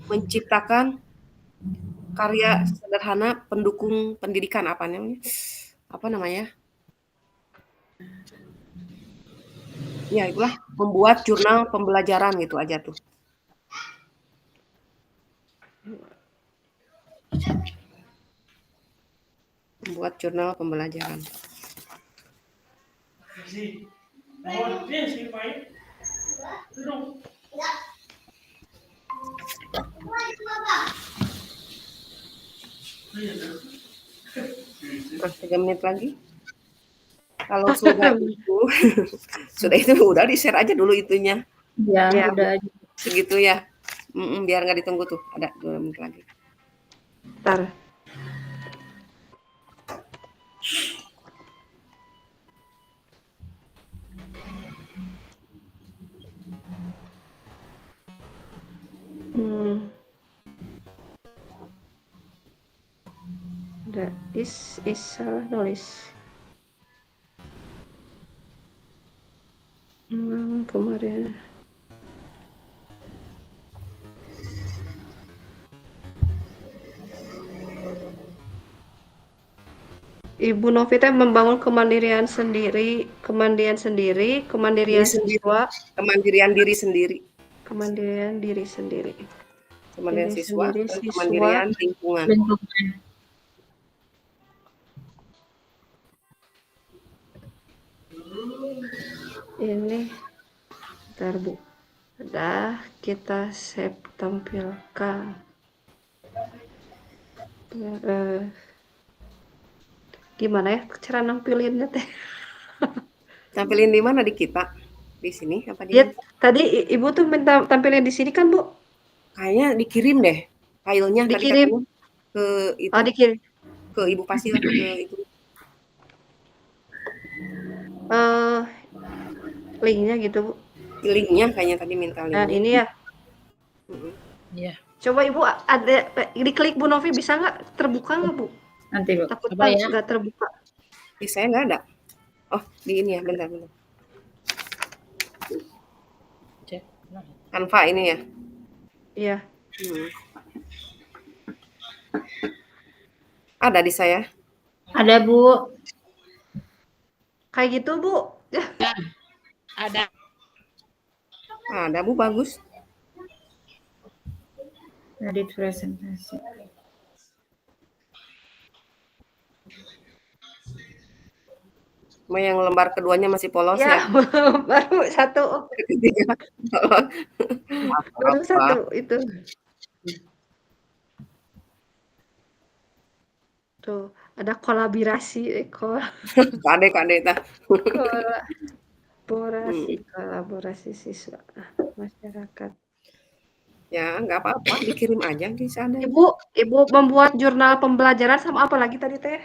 menciptakan karya sederhana pendukung pendidikan apa namanya? Apa namanya? Ya, itulah membuat jurnal pembelajaran gitu aja tuh. Membuat jurnal pembelajaran. Nah, 3 menit lagi. Kalau sudah itu, udah di-share aja dulu itunya. Iya, Ya, udah. Segitu ya. Biar nggak ditunggu tuh. Ada 2 menit lagi. Bentar. Ada is salah nulis. Kemarin. Ibu Novita membangun kemandirian Diri sendiri, sendiri. siswa, Kemandirian diri sendiri. kemandirian diri sendiri. Kemandirian Diri siswa sendiri, dan siswa. kemandirian lingkungan. Lingkungan. Ini, bentar Bu. Udah kita save tampilkan. Gimana ya cara nampilinnya teh? Tampilin di mana di kita? Di sini apa di? Ya, tadi Ibu tuh minta tampilin di sini kan, Bu? Kayaknya dikirim deh filenya tadi Dikirim. katanya ke itu. Oh, dikirim. Ke Ibu Pasil ke itu. Linknya gitu, Bu. Linknya kayaknya tadi minta linknya. Nah, ini ya. Iya. Coba Ibu ada diklik Bu Novi bisa nggak? Terbuka nggak, Bu? Nanti, Bu. Takut Coba ya. nggak terbuka. Saya nggak ada. Oh, di ini ya, bentar. Cek. Nah. Canva ini ya. Iya. Ada di saya. Ada, Bu. Kayak gitu, Bu. Ada. Ada Bu, bagus. Edit presentasi. Cuma yang lembar keduanya masih polos ya. Baru satu. Ketiga. Baru satu itu. Tuh, ada kolaborasi. Kade tah. Kolaborasi siswa masyarakat. Ya, nggak apa-apa, dikirim aja di sana. Ibu membuat jurnal pembelajaran sama apa lagi tadi teh?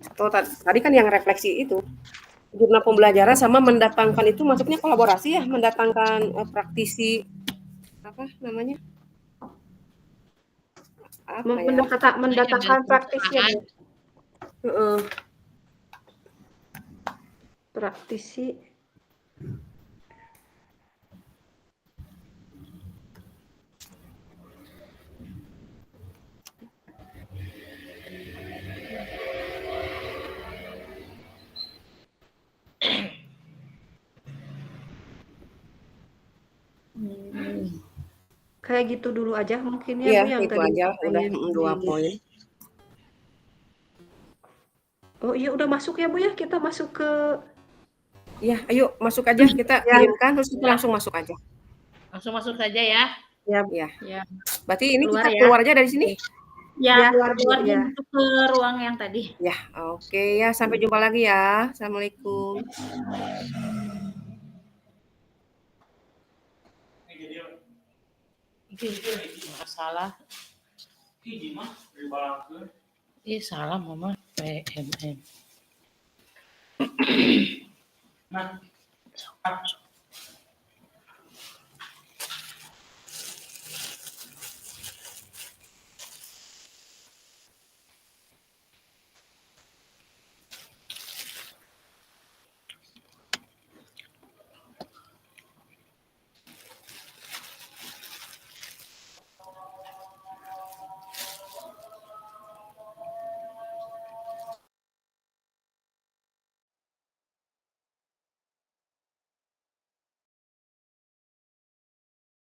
Tadi kan yang refleksi itu. Jurnal pembelajaran sama mendatangkan itu maksudnya kolaborasi ya, mendatangkan praktisi apa namanya? Mendatangkan praktisi ya, Bu. Praktisi. Kayak gitu dulu aja mungkin ya, Iya, Bu, yang itu tadi aja udah disampaikan. 2 Iya. poin. Oh iya, udah masuk ya, Bu, ya? Kita masuk ke Iya, ayo masuk aja, kita ya. kirimkan terus kita Ya. langsung masuk aja. Langsung masuk saja ya. Ya, Iya. Ya. Berarti ini Keluar kita ya. keluar aja dari sini? Ya, Ya, keluar Bu, ya. masuk ke ruang yang tadi. Ya, oke ya. Sampai jumpa lagi ya. Assalamualaikum. Salah. Iya salah mama. PMM.